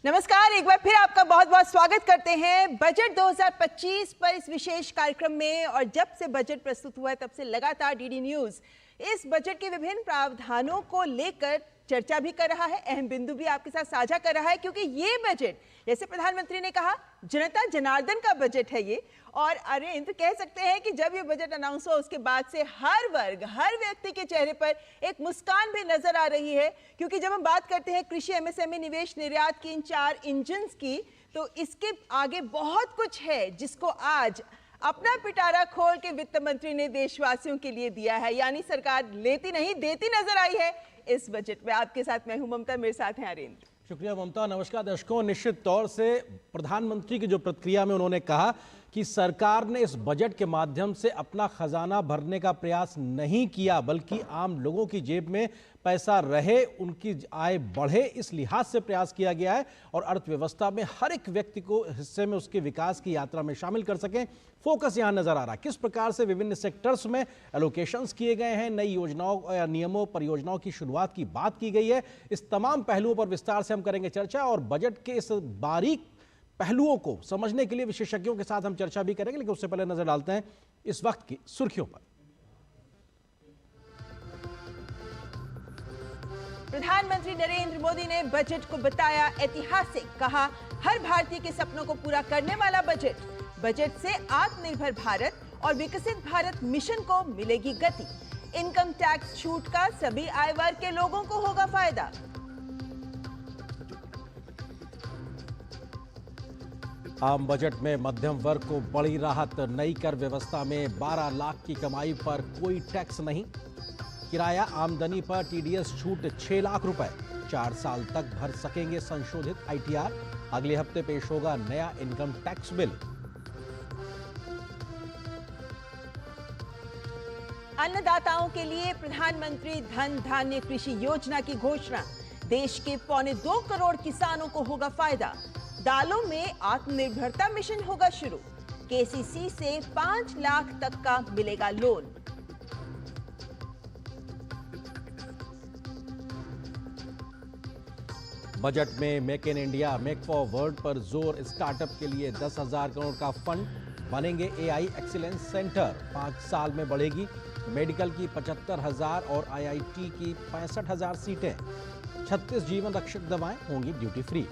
नमस्कार, एक बार फिर आपका बहुत बहुत स्वागत करते हैं बजट 2025 पर इस विशेष कार्यक्रम में। और जब से बजट प्रस्तुत हुआ है तब से लगातार डीडी न्यूज इस बजट के विभिन्न प्रावधानों को लेकर चर्चा भी कर रहा है, अहम बिंदु भी आपके साथ साझा कर रहा है, क्योंकि ये बजट, जैसे प्रधानमंत्री ने कहा, जनता जनार्दन का बजट है ये। और अरविंद, कह सकते हैं कि जब ये बजट अनाउंस हुआ उसके बाद से हर वर्ग, हर व्यक्ति के चेहरे पर एक मुस्कान भी नजर आ रही है, क्योंकि जब हम बात करते हैं कृषि, एमएसएमई, निवेश, निर्यात की इन 4 इंजन्स की, तो इसके आगे बहुत कुछ है जिसको आज अपना पिटारा खोल के वित्त मंत्री ने देशवासियों के लिए दिया है। यानी सरकार लेती नहीं देती नजर आई है इस बजट में। आपके साथ मैं हूं ममता, मेरे साथ हैं अरविंद। शुक्रिया ममता। नमस्कार दर्शकों। निश्चित तौर से प्रधानमंत्री की जो प्रतिक्रिया में उन्होंने कहा कि सरकार ने इस बजट के माध्यम से अपना खजाना भरने का प्रयास नहीं किया, बल्कि आम लोगों की जेब में पैसा रहे, उनकी आय बढ़े, इस लिहाज से प्रयास किया गया है और अर्थव्यवस्था में हर एक व्यक्ति को हिस्से में उसके विकास की यात्रा में शामिल कर सकें। फोकस यहां नजर आ रहा है किस प्रकार से विभिन्न सेक्टर्स में एलोकेशंस किए गए हैं, नई योजनाओं या नियमों परियोजनाओं की शुरुआत की बात की गई है। इस तमाम पहलुओं पर विस्तार से हम करेंगे चर्चा और बजट के इस बारीक पहलुओं को समझने के लिए विशेषज्ञों के साथ हम चर्चा भी करेंगे, लेकिन उससे पहले नजर डालते हैं इस वक्त की सुर्खियों पर। प्रधानमंत्री नरेंद्र मोदी ने बजट को बताया ऐतिहासिक, कहा हर भारतीय के सपनों को पूरा करने वाला बजट। बजट से आत्मनिर्भर भारत और विकसित भारत मिशन को मिलेगी गति। इनकम टैक्स छूट का सभी आय वर्ग के लोगों को होगा फायदा। आम बजट में मध्यम वर्ग को बड़ी राहत। नई कर व्यवस्था में 12 लाख की कमाई पर कोई टैक्स नहीं। किराया आमदनी पर टीडीएस छूट 6 लाख रुपए। 4 साल तक भर सकेंगे संशोधित आईटीआर। अगले हफ्ते पेश होगा नया इनकम टैक्स बिल। अन्नदाताओं के लिए प्रधानमंत्री धन धान्य कृषि योजना की घोषणा। देश के 2.25 करोड़ किसानों को होगा फायदा। दालों में आत्मनिर्भरता मिशन होगा शुरू। केसीसी से 5 लाख तक का मिलेगा लोन। बजट में make in India, make for world पर जोर। स्टार्टअप के लिए 10,000 करोड़ का फंड। बनेंगे एआई एक्सीलेंस सेंटर। 5 साल में बढ़ेगी मेडिकल की 75,000 और आईआईटी की 65,000 सीटें। 36 जीवन रक्षक दवाएं होंगी ड्यूटी फ्री।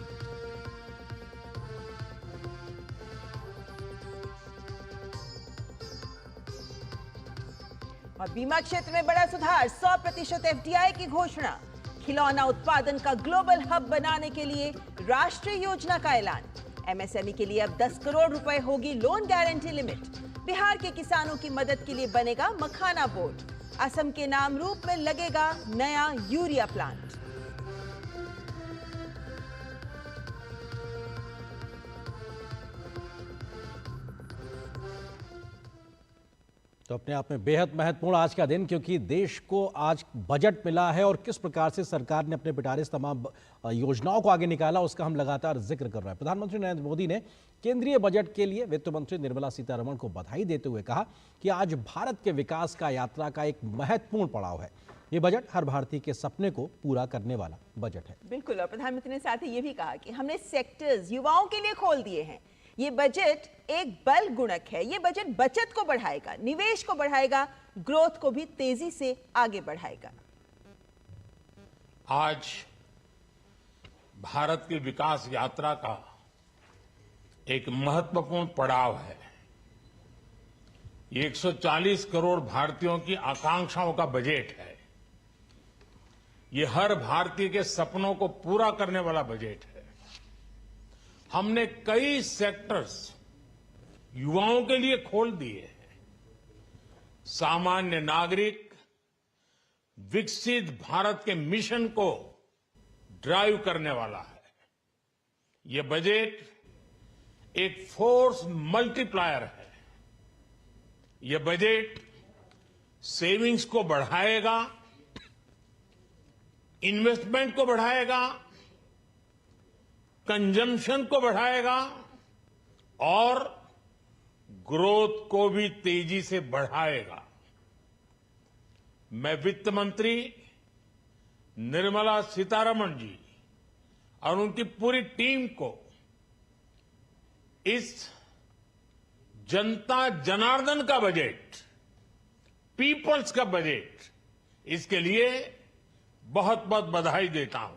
और बीमा क्षेत्र में बड़ा सुधार, 100% एफडीआई की घोषणा। खिलौना उत्पादन का ग्लोबल हब बनाने के लिए राष्ट्रीय योजना का ऐलान। एमएसएमई के लिए अब 10 करोड़ रुपए होगी लोन गारंटी लिमिट। बिहार के किसानों की मदद के लिए बनेगा मखाना बोर्ड। असम के नाम रूप में लगेगा नया यूरिया प्लांट। तो अपने आप में बेहद महत्वपूर्ण आज का दिन, क्योंकि देश को आज बजट मिला है और किस प्रकार से सरकार ने अपने पिटारे तमाम योजनाओं को आगे निकाला, उसका हम लगातार जिक्र कर रहे हैं। प्रधानमंत्री नरेंद्र मोदी ने केंद्रीय बजट के लिए वित्त मंत्री निर्मला सीतारमण को बधाई देते हुए कहा कि आज भारत के विकास का यात्रा का एक महत्वपूर्ण पड़ाव है। ये बजट हर भारतीय के सपने को पूरा करने वाला बजट है। बिल्कुल। और प्रधानमंत्री ने साथ ही ये भी कहा कि हमने सेक्टर्स युवाओं के लिए खोल दिए हैं। ये बजट एक बल गुणक है। ये बजट बचत को बढ़ाएगा, निवेश को बढ़ाएगा, ग्रोथ को भी तेजी से आगे बढ़ाएगा। आज भारत की विकास यात्रा का एक महत्वपूर्ण पड़ाव है। ये 140 करोड़ भारतीयों की आकांक्षाओं का बजट है। ये हर भारतीय के सपनों को पूरा करने वाला बजट है। हमने कई सेक्टर्स युवाओं के लिए खोल दिए हैं। सामान्य नागरिक विकसित भारत के मिशन को ड्राइव करने वाला है। ये बजट एक फोर्स मल्टीप्लायर है। ये बजट सेविंग्स को बढ़ाएगा, इन्वेस्टमेंट को बढ़ाएगा, कंजम्पशन को बढ़ाएगा और ग्रोथ को भी तेजी से बढ़ाएगा। मैं वित्त मंत्री निर्मला सीतारमण जी और उनकी पूरी टीम को इस जनता जनार्दन का बजट, पीपल्स का बजट, इसके लिए बहुत बहुत बधाई देता हूं।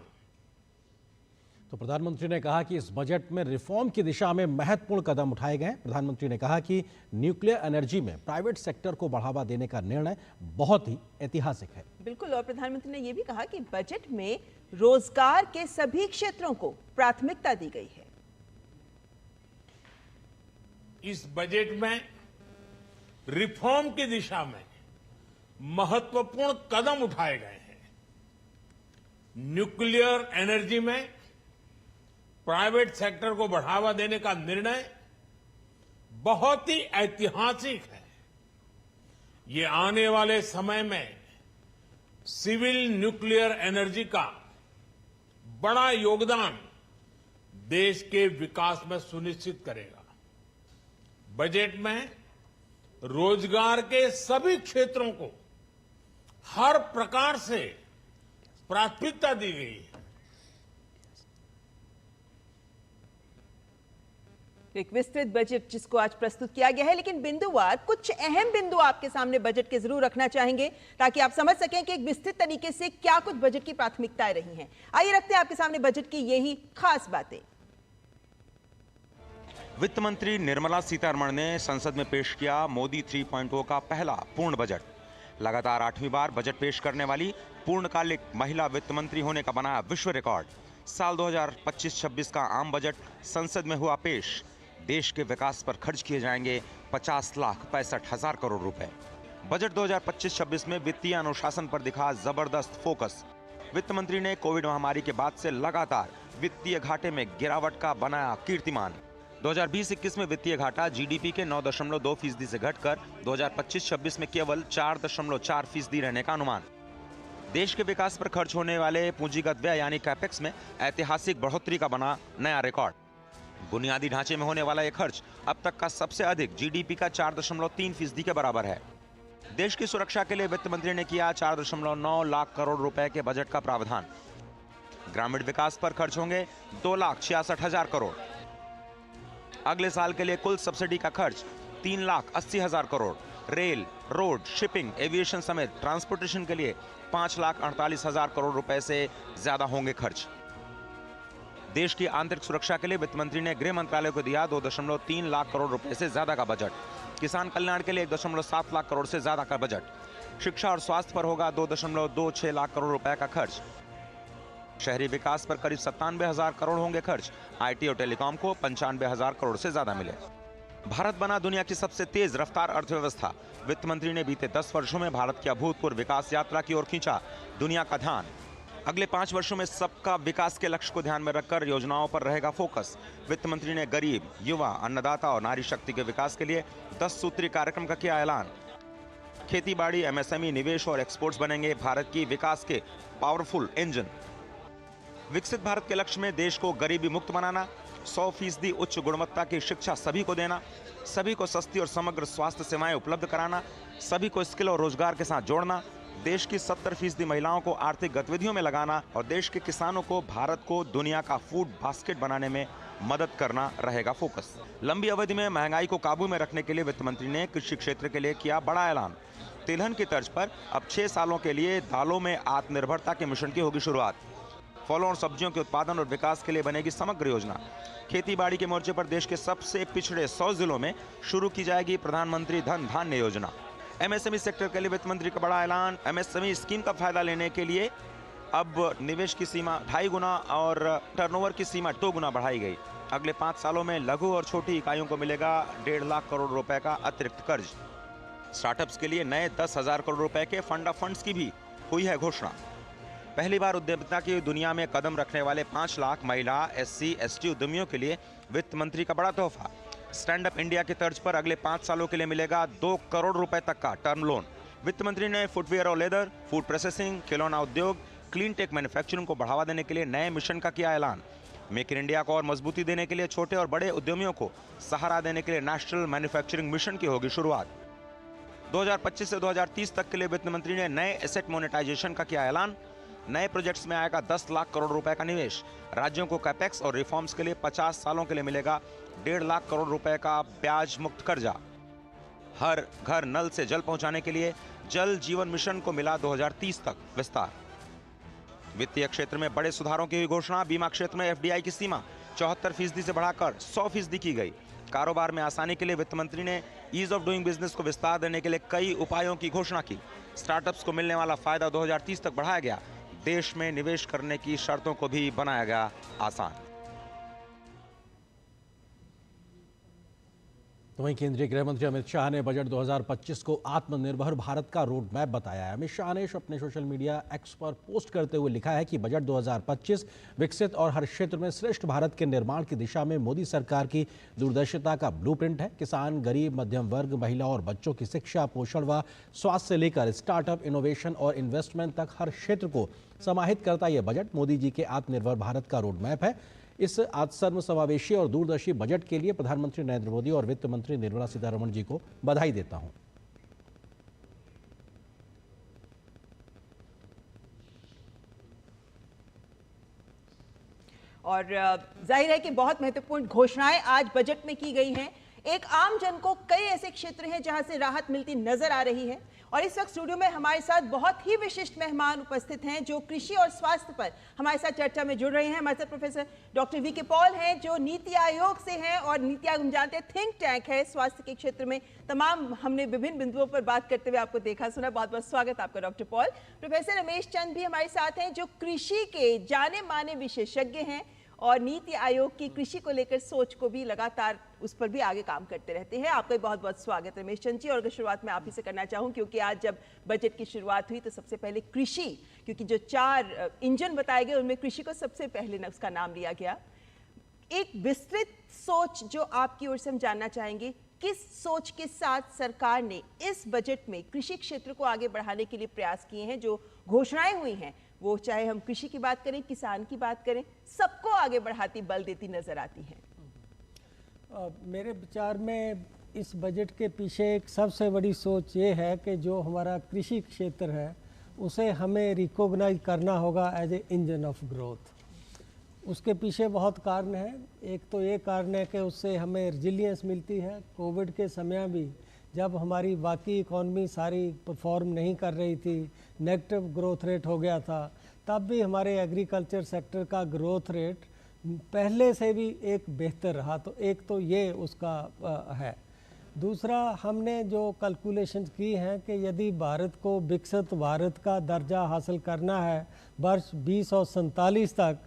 तो प्रधानमंत्री ने कहा कि इस बजट में रिफॉर्म की दिशा में महत्वपूर्ण कदम उठाए गए हैं। प्रधानमंत्री ने कहा कि न्यूक्लियर एनर्जी में प्राइवेट सेक्टर को बढ़ावा देने का निर्णय बहुत ही ऐतिहासिक है। बिल्कुल, और प्रधानमंत्री ने यह भी कहा कि बजट में रोजगार के सभी क्षेत्रों को प्राथमिकता दी गई है। इस बजट में रिफॉर्म की दिशा में महत्वपूर्ण कदम उठाए गए हैं। न्यूक्लियर एनर्जी में प्राइवेट सेक्टर को बढ़ावा देने का निर्णय बहुत ही ऐतिहासिक है। ये आने वाले समय में सिविल न्यूक्लियर एनर्जी का बड़ा योगदान देश के विकास में सुनिश्चित करेगा। बजट में रोजगार के सभी क्षेत्रों को हर प्रकार से प्राथमिकता दी गई है। एक विस्तृत बजट जिसको आज प्रस्तुत किया गया है, लेकिन बिंदुवार कुछ अहम बिंदु आपके सामने बजट के जरूर रखना चाहेंगे ताकि आप समझ सकें कि एक विस्तृत तरीके से क्या कुछ बजट की प्राथमिकताएं रही हैं। आइए रखते हैं आपके सामने बजट की यही खास बातें। वित्त मंत्री निर्मला सीतारमण ने संसद में पेश किया मोदी 3.0 का पहला पूर्ण बजट। लगातार 8वीं बार बजट पेश करने वाली पूर्णकालिक महिला वित्त मंत्री होने का बनाया विश्व रिकॉर्ड। साल 2025-26 का आम बजट संसद में हुआ पेश। देश के विकास पर खर्च किए जाएंगे 50,65,000 करोड़ रुपए। बजट 2025-26 में वित्तीय अनुशासन पर दिखा जबरदस्त फोकस। वित्त मंत्री ने कोविड महामारी के बाद से लगातार वित्तीय घाटे में गिरावट का बनाया कीर्तिमान। 2020-21 में वित्तीय घाटा जीडीपी के 9.2% से घटकर 2025-26 में केवल 4.4% रहने का अनुमान। देश के विकास पर खर्च होने वाले पूंजीगत व्यय यानी कैपेक्स में ऐतिहासिक बढ़ोतरी का बना नया रिकॉर्ड। बुनियादी ढांचे में होने वाला यह खर्च अब तक का सबसे अधिक जीडीपी का 4.3% के बराबर है। देश की सुरक्षा के लिए वित्त मंत्री ने किया 4.9 लाख करोड़ रुपए के बजट का प्रावधान। ग्रामीण विकास पर खर्च होंगे 2,66,000 करोड़। अगले साल के लिए कुल सब्सिडी का खर्च 3,80,000 crore. Rail, road, shipping, aviation समेत ट्रांसपोर्टेशन के लिए 5,48,000 करोड़ रुपए से ज्यादा होंगे खर्च। देश की आंतरिक सुरक्षा के लिए वित्त मंत्री ने गृह मंत्रालय को दिया 2.3 लाख करोड़ रुपए से ज्यादा का बजट। किसान कल्याण के लिए 1.7 लाख करोड़ से ज्यादा का बजट। शिक्षा और स्वास्थ्य पर होगा 2.26 लाख करोड़ रुपए का खर्च। शहरी विकास पर करीब 97,000 करोड़ होंगे खर्च। आईटी और टेलीकॉम को 95,000 करोड़ से ज्यादा मिले। भारत बना दुनिया की सबसे तेज रफ्तार अर्थव्यवस्था। वित्त मंत्री ने बीते 10 वर्षों में भारत की अभूतपूर्व विकास यात्रा की ओर खींचा दुनिया का ध्यान। अगले 5 वर्षों में सबका विकास के लक्ष्य को ध्यान में रखकर योजनाओं पर रहेगा फोकस। वित्त मंत्री ने गरीब, युवा, अन्नदाता और नारी शक्ति के विकास के लिए 10 सूत्री कार्यक्रम का किया ऐलान। खेती बाड़ी, एमएसएमई, निवेश और एक्सपोर्ट्स बनेंगे भारत की विकास के पावरफुल इंजन। विकसित भारत के लक्ष्य में देश को गरीबी मुक्त बनाना, 100% उच्च गुणवत्ता की शिक्षा सभी को देना, सभी को सस्ती और समग्र स्वास्थ्य सेवाएं उपलब्ध कराना, सभी को स्किल और रोजगार के साथ जोड़ना, देश की 70% महिलाओं को आर्थिक गतिविधियों में लगाना और देश के किसानों को भारत को दुनिया का फूड बास्केट बनाने में मदद करना रहेगा फोकस। लंबी अवधि में महंगाई को काबू में रखने के लिए वित्त मंत्री ने कृषि क्षेत्र के लिए किया बड़ा ऐलान। तिलहन की तर्ज पर अब 6 सालों के लिए दालों में आत्मनिर्भरता के मिशन की होगी शुरुआत। फलों और सब्जियों के उत्पादन और विकास के लिए बनेगी समग्र योजना। खेती बाड़ी के मोर्चे पर देश के सबसे पिछड़े 100 जिलों में शुरू की जाएगी प्रधानमंत्री धन धान्य योजना। एमएसएमई सेक्टर के लिए वित्त मंत्री का बड़ा ऐलान। एमएसएमई स्कीम का फायदा लेने के लिए अब निवेश की सीमा 2.5 गुना और टर्नओवर की सीमा 2 गुना बढ़ाई गई। अगले 5 सालों में लघु और छोटी इकाइयों को मिलेगा 1.5 लाख करोड़ रुपए का अतिरिक्त कर्ज। स्टार्टअप्स के लिए नए 10,000 करोड़ रुपए के फंड ऑफ फंड्स की भी हुई है घोषणा। पहली बार उद्यमिता की दुनिया में कदम रखने वाले 5 लाख महिला SC/ST उद्यमियों के लिए वित्त मंत्री का बड़ा तोहफा। स्टैंड अप इंडिया की तर्ज पर अगले 5 सालों के लिए मिलेगा 2 करोड़ रुपए तक का टर्म लोन। वित्त मंत्री ने फुटवेयर और लेदर, फूड प्रोसेसिंग, खिलौना उद्योग, क्लीन टेक मैन्युफैक्चरिंग को बढ़ावा देने के लिए नए मिशन का किया ऐलान। मेक इन इंडिया को और मजबूती देने के लिए छोटे और बड़े उद्यमियों को सहारा देने के लिए नेशनल मैन्युफैक्चरिंग मिशन की होगी शुरुआत। 2025 से 2030 तक के लिए वित्त मंत्री ने नए एसेट मोनेटाइजेशन का किया ऐलान। नए प्रोजेक्ट्स में आएगा 10 लाख करोड़ रुपए का निवेश। राज्यों को कैपेक्स और रिफॉर्म्स के लिए 50 सालों के लिए मिलेगा 1.5 लाख करोड़ रुपए का ब्याज मुक्त कर्जा। हर घर नल से जल पहुंचाने के लिए जल जीवन मिशन को मिला 2030 तक विस्तार। वित्तीय क्षेत्र में बड़े सुधारों की हुई घोषणा। बीमा क्षेत्र में एफडीआई की सीमा 74% से बढ़ाकर 100% की गई। कारोबार में आसानी के लिए वित्त मंत्री ने ईज ऑफ डूइंग बिजनेस को विस्तार देने के लिए कई उपायों की घोषणा की। स्टार्टअप्स को मिलने वाला फायदा 2030 तक बढ़ाया गया। देश में निवेश करने की शर्तों को भी बनाया गया आसान। तो वहीं केंद्रीय गृह मंत्री अमित शाह ने बजट 2025 को आत्मनिर्भर भारत का रोड मैप बताया है। अमित शाह ने अपने सोशल मीडिया एक्स पर पोस्ट करते हुए लिखा है कि बजट 2025 विकसित और हर क्षेत्र में श्रेष्ठ भारत के निर्माण की दिशा में मोदी सरकार की दूरदर्शिता का ब्लूप्रिंट है। किसान, गरीब, मध्यम वर्ग, महिला और बच्चों की शिक्षा, पोषण व स्वास्थ्य से लेकर स्टार्टअप, इनोवेशन और इन्वेस्टमेंट तक हर क्षेत्र को समाहित करता यह बजट मोदी जी के आत्मनिर्भर भारत का रोड मैप है। इस सर्वसमावेशी और दूरदर्शी बजट के लिए प्रधानमंत्री नरेंद्र मोदी और वित्त मंत्री निर्मला सीतारमण जी को बधाई देता हूं। और जाहिर है कि बहुत महत्वपूर्ण घोषणाएं आज बजट में की गई हैं। एक आम जन को कई ऐसे क्षेत्र हैं जहां से राहत मिलती नजर आ रही है। और इस वक्त स्टूडियो में हमारे साथ बहुत ही विशिष्ट मेहमान उपस्थित हैं जो कृषि और स्वास्थ्य पर हमारे साथ चर्चा में जुड़ रहे हैं। हमारे साथ प्रोफेसर डॉक्टर वी के पॉल हैं जो नीति आयोग से हैं और नीति आयोग हम जानते हैं थिंक टैंक है स्वास्थ्य के क्षेत्र में। तमाम हमने विभिन्न बिंदुओं पर बात करते हुए आपको देखा सुना। बहुत बहुत स्वागत आपका doctor Paul. Professor Ramesh Chand भी हमारे साथ हैं जो कृषि के जाने माने विशेषज्ञ हैं और नीति आयोग की कृषि को लेकर सोच को भी लगातार उस पर भी आगे काम करते रहते हैं। आपका बहुत बहुत स्वागत रमेश चंद जी। और अगर शुरुआत में आप ही से करना चाहूँ क्योंकि आज जब बजट की शुरुआत हुई तो सबसे पहले कृषि, क्योंकि जो 4 इंजन बताए गए उनमें कृषि को सबसे पहले उसका नाम लिया गया। एक विस्तृत सोच जो आपकी ओर से हम जानना चाहेंगे, किस सोच के साथ सरकार ने इस बजट में कृषि क्षेत्र को आगे बढ़ाने के लिए प्रयास किए हैं? जो घोषणाएं हुई हैं वो चाहे हम कृषि की बात करें, किसान की बात करें, सबको आगे बढ़ाती बल देती नजर आती हैं। मेरे विचार में इस बजट के पीछे एक सबसे बड़ी सोच ये है कि जो हमारा कृषि क्षेत्र है उसे हमें रिकॉग्नाइज करना होगा as a engine of growth. उसके पीछे बहुत कारण है। एक तो ये कारण है कि उससे हमें रिजिलियंस मिलती है। कोविड के समय भी जब हमारी बाकी इकॉनमी सारी परफॉर्म नहीं कर रही थी, नेगेटिव ग्रोथ रेट हो गया था, तब भी हमारे एग्रीकल्चर सेक्टर का ग्रोथ रेट पहले से भी एक बेहतर रहा। तो एक तो ये उसका है। दूसरा, हमने जो कैलकुलेशंस की हैं कि यदि भारत को विकसित भारत का दर्जा हासिल करना है वर्ष 2047 तक,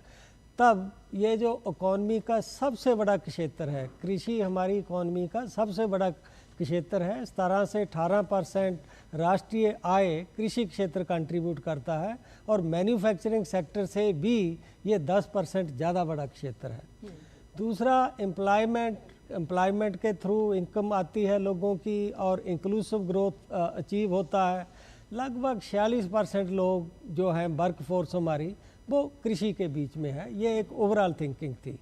तब ये जो इकॉनमी का सबसे बड़ा क्षेत्र है, कृषि हमारी इकॉनमी का सबसे बड़ा क्षेत्र है। 17 से 18% राष्ट्रीय आय कृषि क्षेत्र कंट्रीब्यूट करता है और मैन्युफैक्चरिंग सेक्टर से भी ये 10% ज़्यादा बड़ा क्षेत्र है। दूसरा, एम्प्लॉयमेंट के थ्रू इनकम आती है लोगों की और इंक्लूसिव ग्रोथ अचीव होता है। लगभग 46% लोग जो हैं वर्क फोर्स हमारी वो कृषि के बीच में है। ये एक ओवरऑल थिंकिंग थी।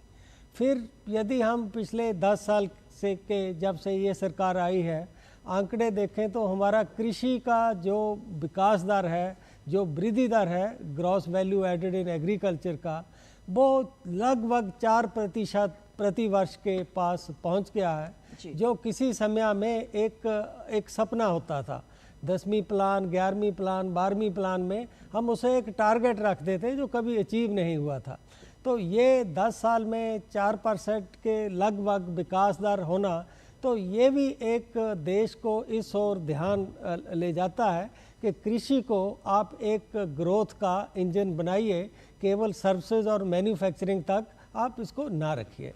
फिर यदि हम पिछले 10 साल से के जब से ये सरकार आई है आंकड़े देखें तो हमारा कृषि का जो विकास दर है, जो वृद्धि दर है gross value added in agriculture का, वो लगभग 4% प्रति वर्ष के पास पहुंच गया है, जो किसी समय में एक सपना होता था। 10वीं प्लान, 11वीं प्लान, 12वीं प्लान में हम उसे एक टारगेट रखते थे जो कभी अचीव नहीं हुआ था। तो ये 10 साल में 4% के लगभग विकास दर होना, तो ये भी एक देश को इस ओर ध्यान ले जाता है कि कृषि को आप एक ग्रोथ का इंजन बनाइए, केवल सर्विसेज और मैन्युफैक्चरिंग तक आप इसको ना रखिए।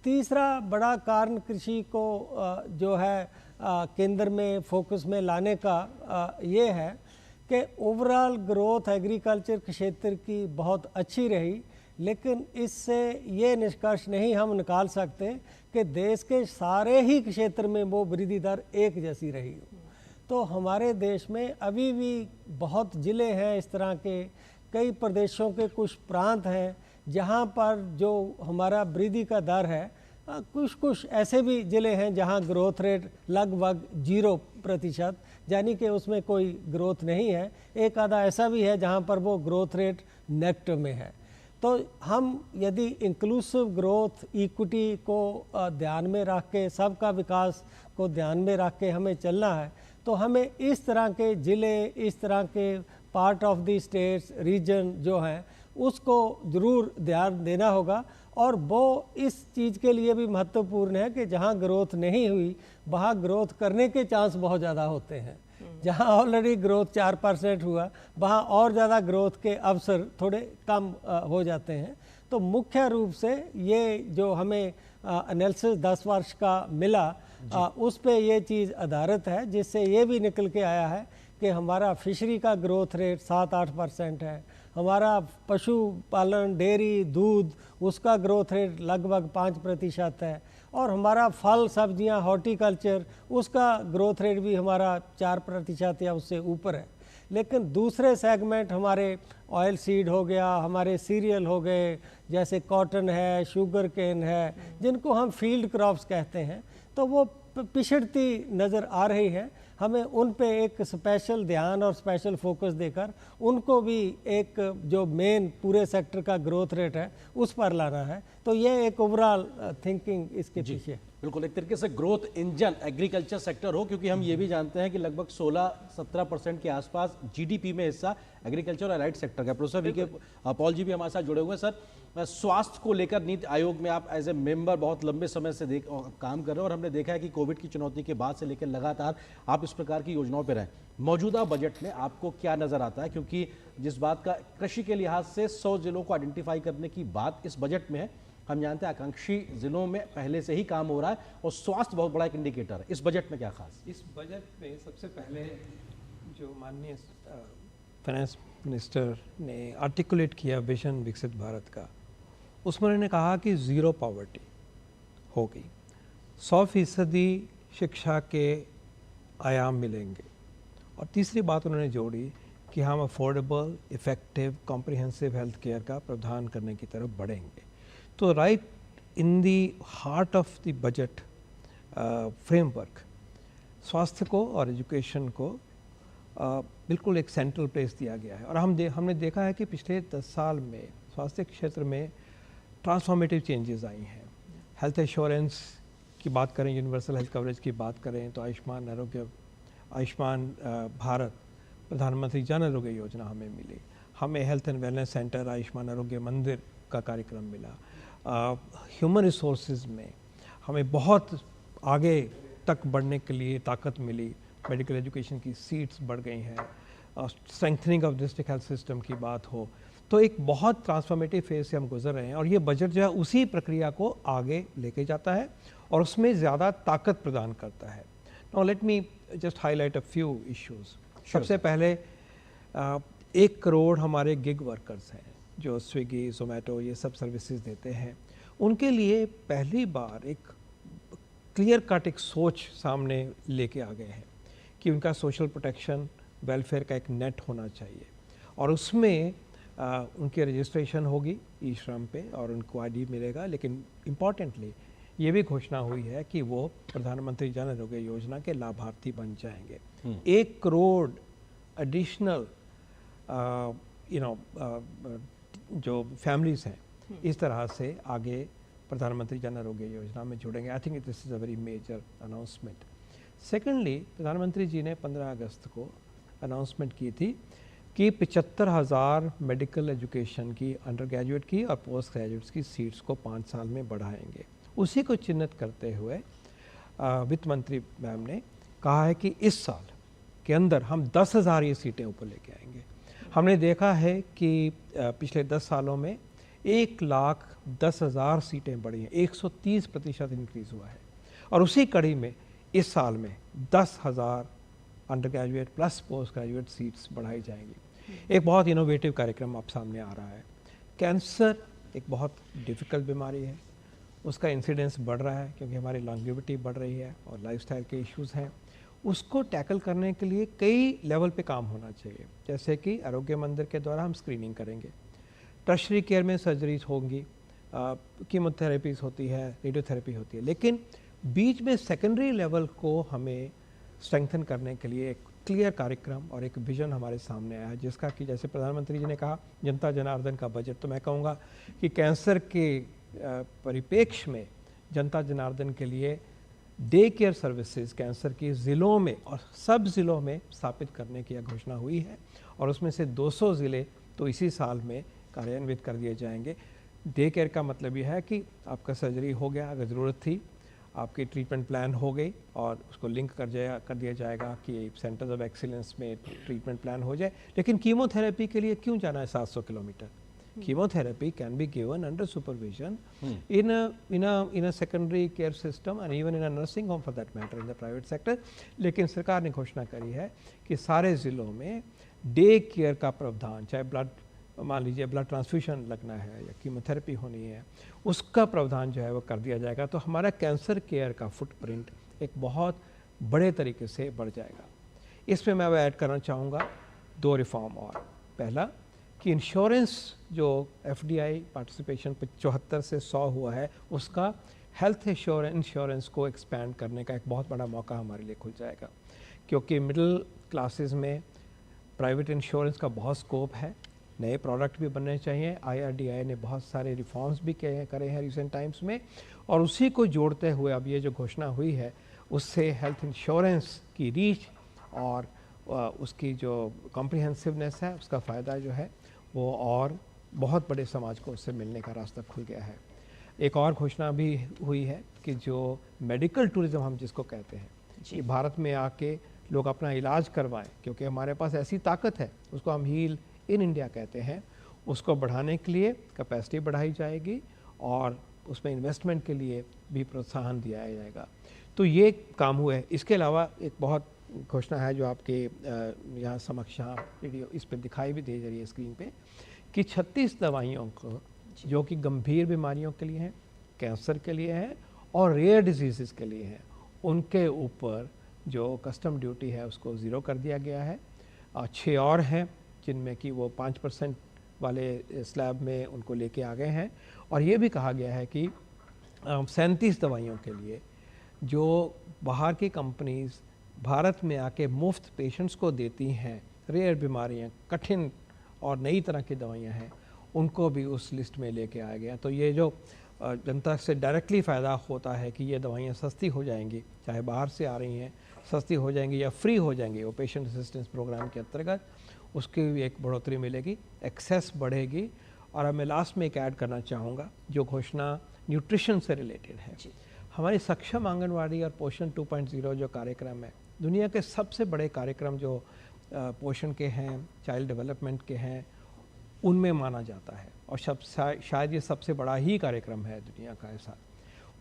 तीसरा बड़ा कारण कृषि को जो है केंद्र में फोकस में लाने का ये है कि ओवरऑल ग्रोथ एग्रीकल्चर क्षेत्र की बहुत अच्छी रही, लेकिन इससे ये निष्कर्ष नहीं हम निकाल सकते कि देश के सारे ही क्षेत्र में वो वृद्धि दर एक जैसी रही हो। तो हमारे देश में अभी भी बहुत ज़िले हैं इस तरह के, कई प्रदेशों के कुछ प्रांत हैं जहाँ पर जो हमारा वृद्धि का दर है कुछ कुछ ऐसे भी ज़िले हैं जहां ग्रोथ रेट लगभग 0%, यानी कि उसमें कोई ग्रोथ नहीं है। एक आधा ऐसा भी है जहां पर वो ग्रोथ रेट नेगेटिव में है। तो हम यदि इंक्लूसिव ग्रोथ, इक्विटी को ध्यान में रख के, सबका विकास को ध्यान में रख के हमें चलना है, तो हमें इस तरह के ज़िले, इस तरह के part of the states, region जो हैं, उसको ज़रूर ध्यान देना होगा। और वो इस चीज़ के लिए भी महत्वपूर्ण है कि जहाँ ग्रोथ नहीं हुई वहाँ ग्रोथ करने के चांस बहुत ज़्यादा होते हैं। जहाँ ऑलरेडी ग्रोथ 4% हुआ वहाँ और ज़्यादा ग्रोथ के अवसर थोड़े कम हो जाते हैं। तो मुख्य रूप से ये जो हमें एनालिसिस 10 वर्ष का मिला, उस पे ये चीज़ आधारित है, जिससे ये भी निकल के आया है कि हमारा फिशरी का ग्रोथ रेट 7-8% है, हमारा पशुपालन, डेयरी, दूध, उसका ग्रोथ रेट लगभग 5% है, और हमारा फल, सब्जियां, हॉर्टिकल्चर, उसका ग्रोथ रेट भी हमारा 4% या उससे ऊपर है। लेकिन दूसरे सेगमेंट हमारे ऑयल सीड हो गया, हमारे सीरियल हो गए, जैसे कॉटन है, शुगर केन है, जिनको हम फील्ड क्रॉप्स कहते हैं, तो वो पिछड़ती नज़र आ रही है। हमें उन पे एक स्पेशल ध्यान और स्पेशल फोकस देकर उनको भी एक जो मेन पूरे सेक्टर का ग्रोथ रेट है उस पर लाना है। तो ये एक ओवरऑल थिंकिंग इसके पीछे। बिल्कुल, एक तरीके से ग्रोथ इंजन एग्रीकल्चर सेक्टर हो, क्योंकि हम ये भी जानते हैं कि लगभग 16-17% के आसपास जीडीपी में हिस्सा एग्रीकल्चर और एलाइड सेक्टर का। प्रोफेसर वीके पॉल जी भी हमारे साथ जुड़े हुए हैं। सर, स्वास्थ्य को लेकर नीति आयोग में आप एज ए मेंबर बहुत लंबे समय से काम कर रहे हो, और हमने देखा है कि कोविड की चुनौती के बाद से लेकर लगातार आप इस प्रकार की योजनाओं पर रहे। मौजूदा बजट में आपको क्या नजर आता है, क्योंकि जिस बात का कृषि के लिहाज से 100 जिलों को आइडेंटिफाई करने की बात इस बजट में है, हम जानते हैं आकांक्षी जिलों में पहले से ही काम हो रहा है, और स्वास्थ्य बहुत बड़ा एक इंडिकेटर है। इस बजट में क्या खास? इस बजट में सबसे पहले जो माननीय फाइनेंस मिनिस्टर ने आर्टिकुलेट किया विजन विकसित भारत का, उसमें उन्होंने कहा कि ज़ीरो पॉवर्टी होगी, 100% शिक्षा के आयाम मिलेंगे, और तीसरी बात उन्होंने जोड़ी कि हम affordable, effective, comprehensive health care का प्रावधान करने की तरफ बढ़ेंगे। तो right in the heart of the budget framework स्वास्थ्य को और एजुकेशन को बिल्कुल एक सेंट्रल प्लेस दिया गया है। और हमने देखा है कि पिछले 10 साल में स्वास्थ्य क्षेत्र में ट्रांसफॉर्मेटिव चेंजेस आई हैं। हेल्थ इंश्योरेंस की बात करें, यूनिवर्सल हेल्थ कवरेज की बात करें, तो आयुष्मान भारत, प्रधानमंत्री जन आरोग्य योजना हमें मिली, हमें health and wellness centre, Ayushman आरोग्य मंदिर का कार्यक्रम मिला। ह्यूमन रिसोर्सेज में हमें बहुत आगे तक बढ़ने के लिए ताकत मिली, मेडिकल एजुकेशन की सीट्स बढ़ गई हैं, strengthening of district health system की बात हो, तो एक बहुत ट्रांसफॉर्मेटिव फेज से हम गुजर रहे हैं। और ये बजट जो है उसी प्रक्रिया को आगे लेके जाता है और उसमें ज़्यादा ताकत प्रदान करता है। Now let me just highlight a few issues. सबसे पहले 1 करोड़ हमारे गिग वर्कर्स हैं जो स्विगी, जोमेटो, ये सब सर्विसेज देते हैं। उनके लिए पहली बार एक क्लियर कट एक सोच सामने लेके आ गए हैं कि उनका सोशल प्रोटेक्शन, वेलफेयर का एक नेट होना चाहिए, और उसमें उनकी रजिस्ट्रेशन होगी ई श्रम पे और उनको आईडी मिलेगा। लेकिन इम्पॉर्टेंटली ये भी घोषणा हुई है कि वो प्रधानमंत्री जन आरोग्य योजना के लाभार्थी बन जाएंगे। 1 करोड़ एडिशनल जो फैमिलीज हैं इस तरह से आगे प्रधानमंत्री जन आरोग्य योजना में जुड़ेंगे। I think this is a very major announcement. Secondly, प्रधानमंत्री जी ने 15 अगस्त को अनाउंसमेंट की थी कि 75,000 मेडिकल एजुकेशन की, अंडर ग्रेजुएट की और पोस्ट ग्रेजुएट्स की सीट्स को 5 साल में बढ़ाएंगे। उसी को चिन्हित करते हुए वित्त मंत्री मैम ने कहा है कि इस साल के अंदर हम 10,000 ये सीटें ऊपर लेके आएंगे। हमने देखा है कि पिछले 10 सालों में 1,10,000 सीटें बढ़ी हैं, 130% इंक्रीज़ हुआ है। और उसी कड़ी में इस साल में 10,000 under graduate plus post graduate seats बढ़ाई जाएंगी। एक बहुत इनोवेटिव कार्यक्रम आप सामने आ रहा है। कैंसर एक बहुत डिफ़िकल्ट बीमारी है, उसका इंसिडेंस बढ़ रहा है क्योंकि हमारी लॉन्गेविटी बढ़ रही है और लाइफस्टाइल के इश्यूज़ हैं। उसको टैकल करने के लिए कई लेवल पे काम होना चाहिए, जैसे कि आरोग्य मंदिर के द्वारा हम स्क्रीनिंग करेंगे, टर्शरी केयर में सर्जरीज होंगी, कीमोथेरेपीज होती है, रेडियोथेरेपी होती है, लेकिन बीच में सेकेंडरी लेवल को हमें स्ट्रेंथन करने के लिए एक क्लियर कार्यक्रम और एक विजन हमारे सामने आया है, जिसका कि जैसे प्रधानमंत्री जी ने कहा जनता जनार्दन का बजट, तो मैं कहूँगा कि कैंसर के परिप्रेक्ष्य में जनता जनार्दन के लिए डे केयर सर्विसेज कैंसर की ज़िलों में और सब ज़िलों में स्थापित करने की घोषणा हुई है, और उसमें से 200 ज़िले तो इसी साल में कार्यान्वित कर दिए जाएंगे। डे केयर का मतलब यह है कि आपका सर्जरी हो गया, अगर ज़रूरत थी, आपकी ट्रीटमेंट प्लान हो गई और उसको लिंक कर दिया जाएगा कि सेंटर्स ऑफ एक्सीलेंस में ट्रीटमेंट प्लान हो जाए। लेकिन कीमोथेरेपी के लिए क्यों जाना है 700 kilometre? Chemotherapy can be given under supervision in a secondary care system and even in a nursing home for that matter in the private sector। लेकिन सरकार ने घोषणा करी है कि सारे ज़िलों में डे केयर का प्रावधान, चाहे ब्लड, मान लीजिए ब्लड ट्रांसफ्यूजन लगना है या कीमोथेरेपी होनी है, उसका प्रावधान जो है वो कर दिया जाएगा। तो हमारा कैंसर केयर का फुटप्रिंट एक बहुत बड़े तरीके से बढ़ जाएगा। इसमें मैं ऐड करना चाहूँगा 2 रिफॉर्म और। पहला कि इंश्योरेंस जो एफडीआई पार्टिसिपेशन 74 से 100 हुआ है, उसका हेल्थ इंश्योरेंस को एक्सपैंड करने का एक बहुत बड़ा मौका हमारे लिए खुल जाएगा, क्योंकि मिडिल क्लासेस में प्राइवेट इंश्योरेंस का बहुत स्कोप है। नए प्रोडक्ट भी बनने चाहिए। आईआरडीआई ने बहुत सारे रिफॉर्म्स भी करे हैं रिसेंट टाइम्स में, और उसी को जोड़ते हुए अब ये जो घोषणा हुई है, उससे हेल्थ इंश्योरेंस की रीच और उसकी जो कॉम्प्रिहेंसिवनेस है, उसका फ़ायदा जो है वो और बहुत बड़े समाज को उससे मिलने का रास्ता खुल गया है। एक और घोषणा भी हुई है कि जो मेडिकल टूरिज़्म हम जिसको कहते हैं, कि भारत में आके लोग अपना इलाज करवाएं, क्योंकि हमारे पास ऐसी ताकत है, उसको हम हील इन इंडिया कहते हैं, उसको बढ़ाने के लिए कैपेसिटी बढ़ाई जाएगी और उसमें इन्वेस्टमेंट के लिए भी प्रोत्साहन दिया जाएगा। तो ये काम हुआ है। इसके अलावा एक बहुत घोषणा है जो आपके यहाँ समक्ष यहाँ वीडियो इस पर दिखाई भी दे रही है स्क्रीन पे, कि 36 दवाइयों को जो कि गंभीर बीमारियों के लिए हैं, कैंसर के लिए हैं और रेयर डिजीज़ के लिए हैं, उनके ऊपर जो कस्टम ड्यूटी है उसको ज़ीरो कर दिया गया है। 6 और हैं जिनमें कि वो 5% वाले स्लैब में उनको लेके आ गए हैं, और ये भी कहा गया है कि 37 दवाइयों के लिए जो बाहर की कंपनीज़ भारत में आके मुफ्त पेशेंट्स को देती हैं, रेयर बीमारियां, कठिन और नई तरह की दवाइयां हैं, उनको भी उस लिस्ट में लेके आया गया। तो ये जो जनता से डायरेक्टली फ़ायदा होता है कि ये दवाइयां सस्ती हो जाएंगी, चाहे बाहर से आ रही हैं, सस्ती हो जाएंगी या फ्री हो जाएंगी वो पेशेंट असिस्टेंस प्रोग्राम के अंतर्गत, उसकी भी एक बढ़ोतरी मिलेगी, एक्सेस बढ़ेगी। और अब मैं लास्ट में एक ऐड करना चाहूँगा जो घोषणा न्यूट्रिशन से रिलेटेड है। हमारी सक्षम आंगनवाड़ी और पोषण 2.0 जो कार्यक्रम है, दुनिया के सबसे बड़े कार्यक्रम जो पोषण के हैं, चाइल्ड डेवलपमेंट के हैं, उनमें माना जाता है, और शायद ये सबसे बड़ा ही कार्यक्रम है दुनिया का ऐसा।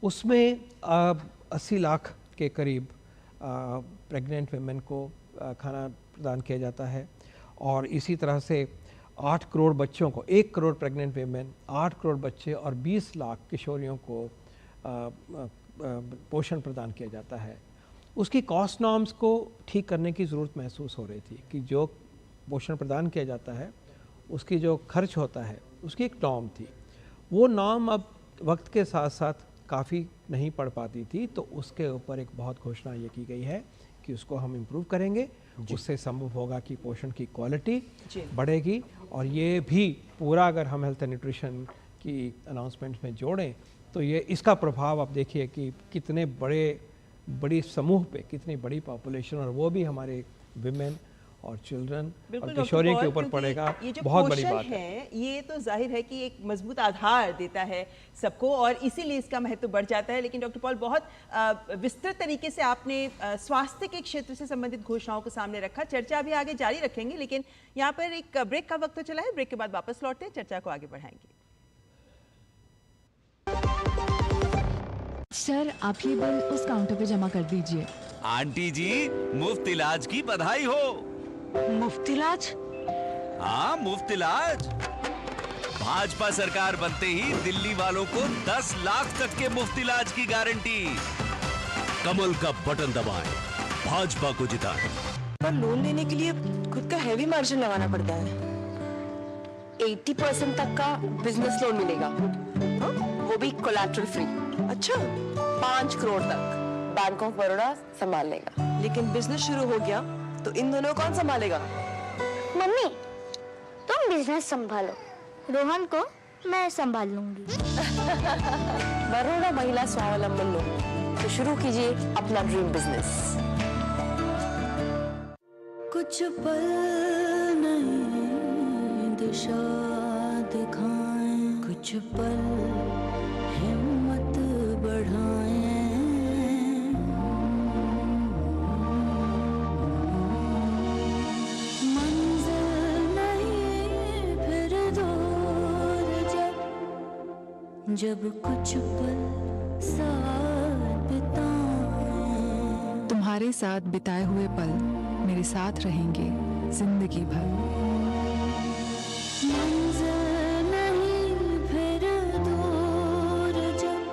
उसमें 80 लाख के करीब प्रेग्नेंट वेमेन को खाना प्रदान किया जाता है, और इसी तरह से 8 करोड़ बच्चों को, 1 करोड़ प्रेग्नेंट वेमेन, 8 करोड़ बच्चे और 20 लाख किशोरियों को पोषण प्रदान किया जाता है। उसकी कॉस्ट नॉर्म्स को ठीक करने की ज़रूरत महसूस हो रही थी कि जो पोषण प्रदान किया जाता है उसकी जो खर्च होता है उसकी एक नॉर्म थी, वो नॉर्म अब वक्त के साथ साथ काफ़ी नहीं पड़ पाती थी। तो उसके ऊपर एक बहुत घोषणा ये की गई है कि उसको हम इम्प्रूव करेंगे, उससे संभव होगा कि पोषण की क्वालिटी बढ़ेगी। और ये भी पूरा अगर हम हेल्थ एंड न्यूट्रिशन की अनाउंसमेंट में जोड़ें तो ये इसका प्रभाव आप देखिए कि कितने बड़ी समूह पे कितनी बड़ी पॉपुलेशन, और वो भी हमारे विमेन और चिल्ड्रन और किशोरियों के ऊपर पड़ेगा। ये जो बहुत बड़ी पोषण बात है, ये तो जाहिर है कि एक मजबूत आधार देता है सबको, और इसीलिए इसका महत्व बढ़ जाता है। लेकिन डॉक्टर पॉल, बहुत विस्तृत तरीके से आपने स्वास्थ्य के क्षेत्र से संबंधित घोषणाओं को सामने रखा। चर्चा भी आगे जारी रखेंगे, लेकिन यहाँ पर एक ब्रेक का वक्त तो चला है। ब्रेक के बाद वापस लौटते हैं, चर्चा को आगे बढ़ाएंगे। सर, आप ये बिल उस काउंटर पे जमा कर दीजिए। आंटी जी, मुफ्त इलाज की बधाई हो। मुफ्त इलाज? हाँ, मुफ्त इलाज। भाजपा सरकार बनते ही दिल्ली वालों को 10 लाख तक के मुफ्त इलाज की गारंटी। कमल का बटन दबाएं, भाजपा को जिताएं। पर लोन लेने के लिए खुद का हैवी मार्जिन लगाना पड़ता है। 80% तक का बिजनेस लोन मिलेगा। हाँ? वो भी कोलैटरल फ्री। अच्छा, 5 करोड़ तक बैंक ऑफ बड़ौदा संभाल लेगा। लेकिन बिजनेस शुरू हो गया तो इन दोनों कौन संभालेगा? मम्मी, तुम बिजनेस संभालो, रोहन को मैं संभाल लूंगी। बड़ौदा महिला स्वावलंबन लोन, तो शुरू कीजिए अपना ड्रीम बिजनेस। कुछ पल नहीं दिशा दिखाएं, कुछ पल हिम्मत बढ़ाएं, मंजिल नहीं फिर दूर जब कुछ पल साथ बिताएं। तुम्हारे साथ बिताए हुए पल मेरे साथ रहेंगे जिंदगी भर। मंजिल नहीं फिर दूर जब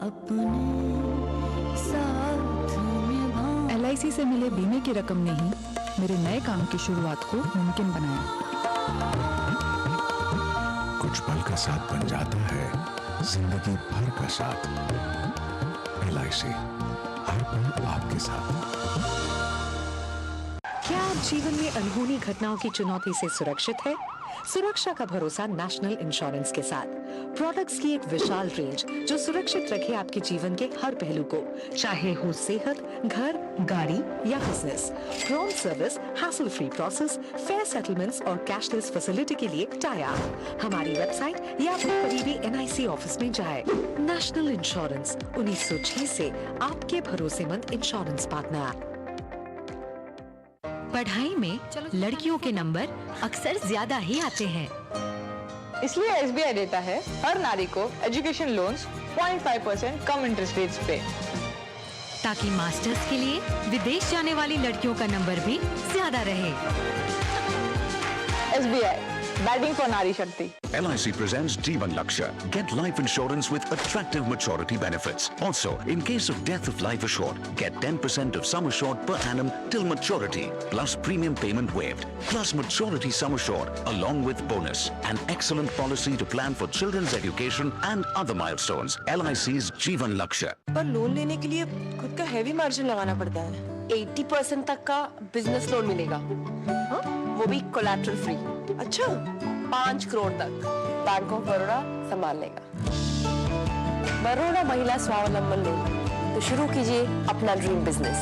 अपने साथ निभाएं। LIC से मिले बीमे की रकम ने ही मेरे नए काम की शुरुआत को मुमकिन बनाया। कुछ पल का साथ बन जाता है जिंदगी भर का साथ। LIC, हर पल आपके साथ। क्या आप जीवन में अनहोनी घटनाओं की चुनौती से सुरक्षित है? सुरक्षा का भरोसा नेशनल इंश्योरेंस के साथ। प्रोडक्ट्स की एक विशाल रेंज जो सुरक्षित रखे आपके जीवन के हर पहलू को, चाहे हो सेहत, घर, गाड़ी या business. Prompt service, hassle free process, fair settlements और कैशलेस फैसिलिटी के लिए टाई अप। हमारी वेबसाइट या अपने करीबी NIC ऑफिस में जाए। नेशनल इंश्योरेंस, 1906 से आपके भरोसेमंद इंश्योरेंस पार्टनर। पढ़ाई में लड़कियों के नंबर अक्सर ज्यादा ही आते हैं, इसलिए SBI देता है हर नारी को एजुकेशन लोन्स 0.5% कम इंटरेस्ट रेट्स पे, ताकि मास्टर्स के लिए विदेश जाने वाली लड़कियों का नंबर भी ज्यादा रहे। SBI, बैटिंग फॉर नारी शक्ति। LIC presents Jeevan Lakshya. Get life insurance with attractive maturity benefits. Also, in case of death of life assured, get 10% of sum assured per annum till maturity, plus premium payment waived, plus maturity sum assured, along with bonus. An excellent policy to plan for children's education and other milestones. LIC's Jeevan Lakshya. पर loan लेने के लिए खुद का heavy margin लगाना पड़ता है। 80% तक का बिजनेस लोन मिलेगा, हाँ? वो भी कोलैटरल फ्री। अच्छा, 5 करोड़ तक बैंक ऑफ बड़ौदा संभाल लेगा। बड़ौदा महिला स्वावलंबन लोन, तो शुरू कीजिए अपना ड्रीम बिजनेस।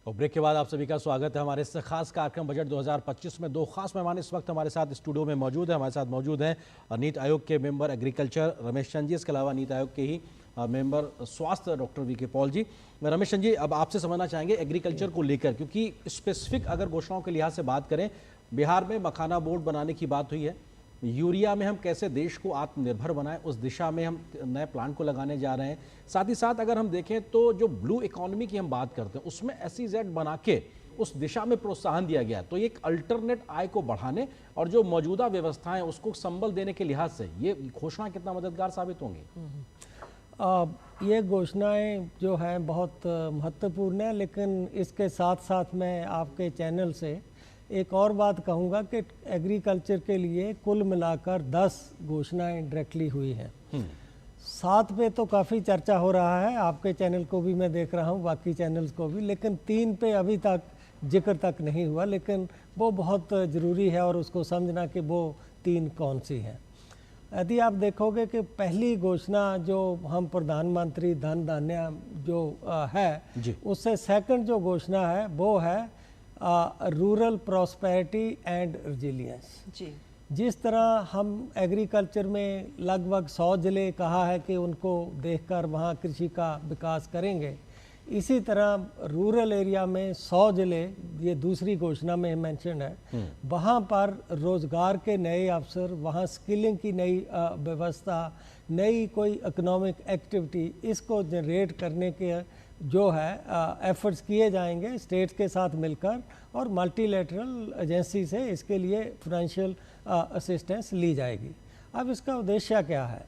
और ब्रेक के बाद आप सभी का स्वागत है हमारे इस खास कार्यक्रम बजट 2025 में। दो खास मेहमान इस वक्त हमारे साथ स्टूडियो में मौजूद है। हमारे साथ मौजूद हैं नीति आयोग के मेंबर एग्रीकल्चर रमेश चंद जी, इसके अलावा नीति आयोग के ही मेंबर स्वास्थ्य डॉक्टर VK पॉल जी। रमेश चंद जी, अब आपसे समझना चाहेंगे एग्रीकल्चर को लेकर, क्योंकि स्पेसिफिक अगर घोषणाओं के लिहाज से बात करें, बिहार में मखाना बोर्ड बनाने की बात हुई है, यूरिया में हम कैसे देश को आत्मनिर्भर बनाएं उस दिशा में हम नए प्लांट को लगाने जा रहे हैं। साथ ही साथ अगर हम देखें तो जो ब्लू इकोनॉमी की हम बात करते हैं उसमें SEZ बना के उस दिशा में प्रोत्साहन दिया गया। तो एक अल्टरनेट आय को बढ़ाने और जो मौजूदा व्यवस्थाएं उसको संबल देने के लिहाज से ये घोषणा कितना मददगार साबित होंगी? ये घोषणाएं जो हैं बहुत महत्वपूर्ण है, लेकिन इसके साथ साथ मैं आपके चैनल से एक और बात कहूँगा कि एग्रीकल्चर के लिए कुल मिलाकर 10 घोषणाएं डायरेक्टली हुई हैं। 7 पे तो काफ़ी चर्चा हो रहा है, आपके चैनल को भी मैं देख रहा हूँ, बाकी चैनल्स को भी, लेकिन 3 पे अभी तक जिक्र तक नहीं हुआ, लेकिन वो बहुत ज़रूरी है और उसको समझना कि वो 3 कौन सी हैं। यदि आप देखोगे कि पहली घोषणा जो हम प्रधानमंत्री धन धान्य जो है, उससे सेकंड जो घोषणा है वो है रूरल प्रॉस्पेरिटी एंड रिजिलियंस। जी, जिस तरह हम एग्रीकल्चर में लगभग 100 जिले कहा है कि उनको देखकर वहाँ कृषि का विकास करेंगे, इसी तरह रूरल एरिया में 100 जिले, ये दूसरी घोषणा में मेंशन है, वहाँ पर रोज़गार के नए अवसर, वहाँ स्किलिंग की नई व्यवस्था, नई कोई इकोनॉमिक एक्टिविटी, इसको जनरेट करने के जो है एफर्ट्स किए जाएंगे स्टेट्स के साथ मिलकर, और मल्टीलेटरल एजेंसी से इसके लिए फाइनेंशियल असिस्टेंस ली जाएगी। अब इसका उद्देश्य क्या है?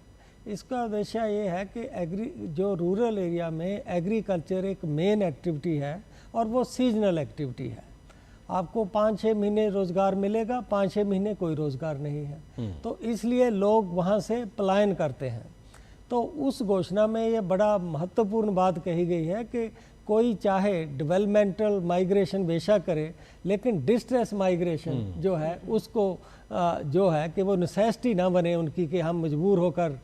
इसका उद्देश्य ये है कि जो रूरल एरिया में एग्रीकल्चर एक मेन एक्टिविटी है और वो सीजनल एक्टिविटी है, आपको 5-6 महीने रोजगार मिलेगा, 5-6 महीने कोई रोजगार नहीं है। तो इसलिए लोग वहाँ से पलायन करते हैं। तो उस घोषणा में ये बड़ा महत्वपूर्ण बात कही गई है कि कोई चाहे डेवलपमेंटल माइग्रेशन बेशक करे, लेकिन डिस्ट्रेस माइग्रेशन जो है उसको जो है कि वो नेसेसिटी ना बने उनकी कि हम मजबूर होकर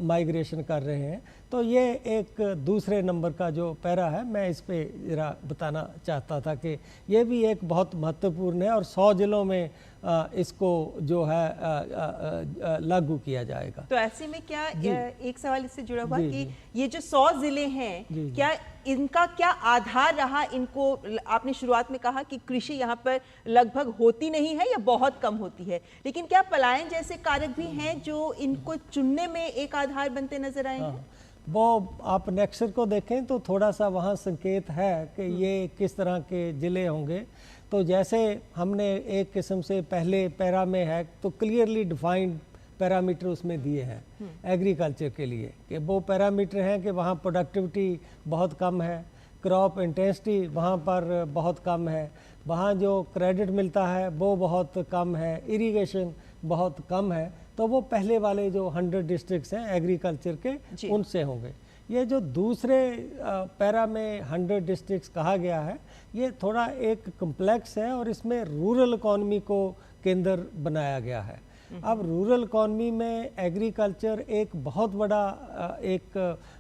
माइग्रेशन कर रहे हैं। तो ये एक दूसरे नंबर का जो पैरा है, मैं इस पे ज़रा बताना चाहता था कि ये भी एक बहुत महत्वपूर्ण है और 100 जिलों में इसको जो है लागू किया जाएगा। तो ऐसे में क्या एक सवाल इससे जुड़ा हुआ कि ये जो 100 जिले हैं, क्या इनका क्या आधार रहा? इनको आपने शुरुआत में कहा कि कृषि यहाँ पर लगभग होती नहीं है या बहुत कम होती है, लेकिन क्या पलायन जैसे कारक भी हैं जो इनको चुनने में एक आधार बनते नजर आए हैं? वो आप नेक्सर को देखें तो थोड़ा सा वहाँ संकेत है कि ये किस तरह के ज़िले होंगे। तो जैसे हमने एक किस्म से पहले पैरा में है तो क्लियरली डिफाइंड पैरामीटर उसमें दिए हैं एग्रीकल्चर के लिए, कि वो पैरामीटर हैं कि वहाँ प्रोडक्टिविटी बहुत कम है, क्रॉप इंटेंसिटी वहाँ पर बहुत कम है, वहाँ जो क्रेडिट मिलता है वो बहुत कम है, इरिगेशन बहुत कम है। तो वो पहले वाले जो 100 डिस्ट्रिक्ट्स हैं एग्रीकल्चर के उनसे होंगे। ये जो दूसरे पैरा में 100 डिस्ट्रिक्ट्स कहा गया है, ये थोड़ा एक कम्प्लेक्स है और इसमें रूरल इकॉनमी को केंद्र बनाया गया है। अब रूरल इकॉनमी में एग्रीकल्चर एक बहुत बड़ा एक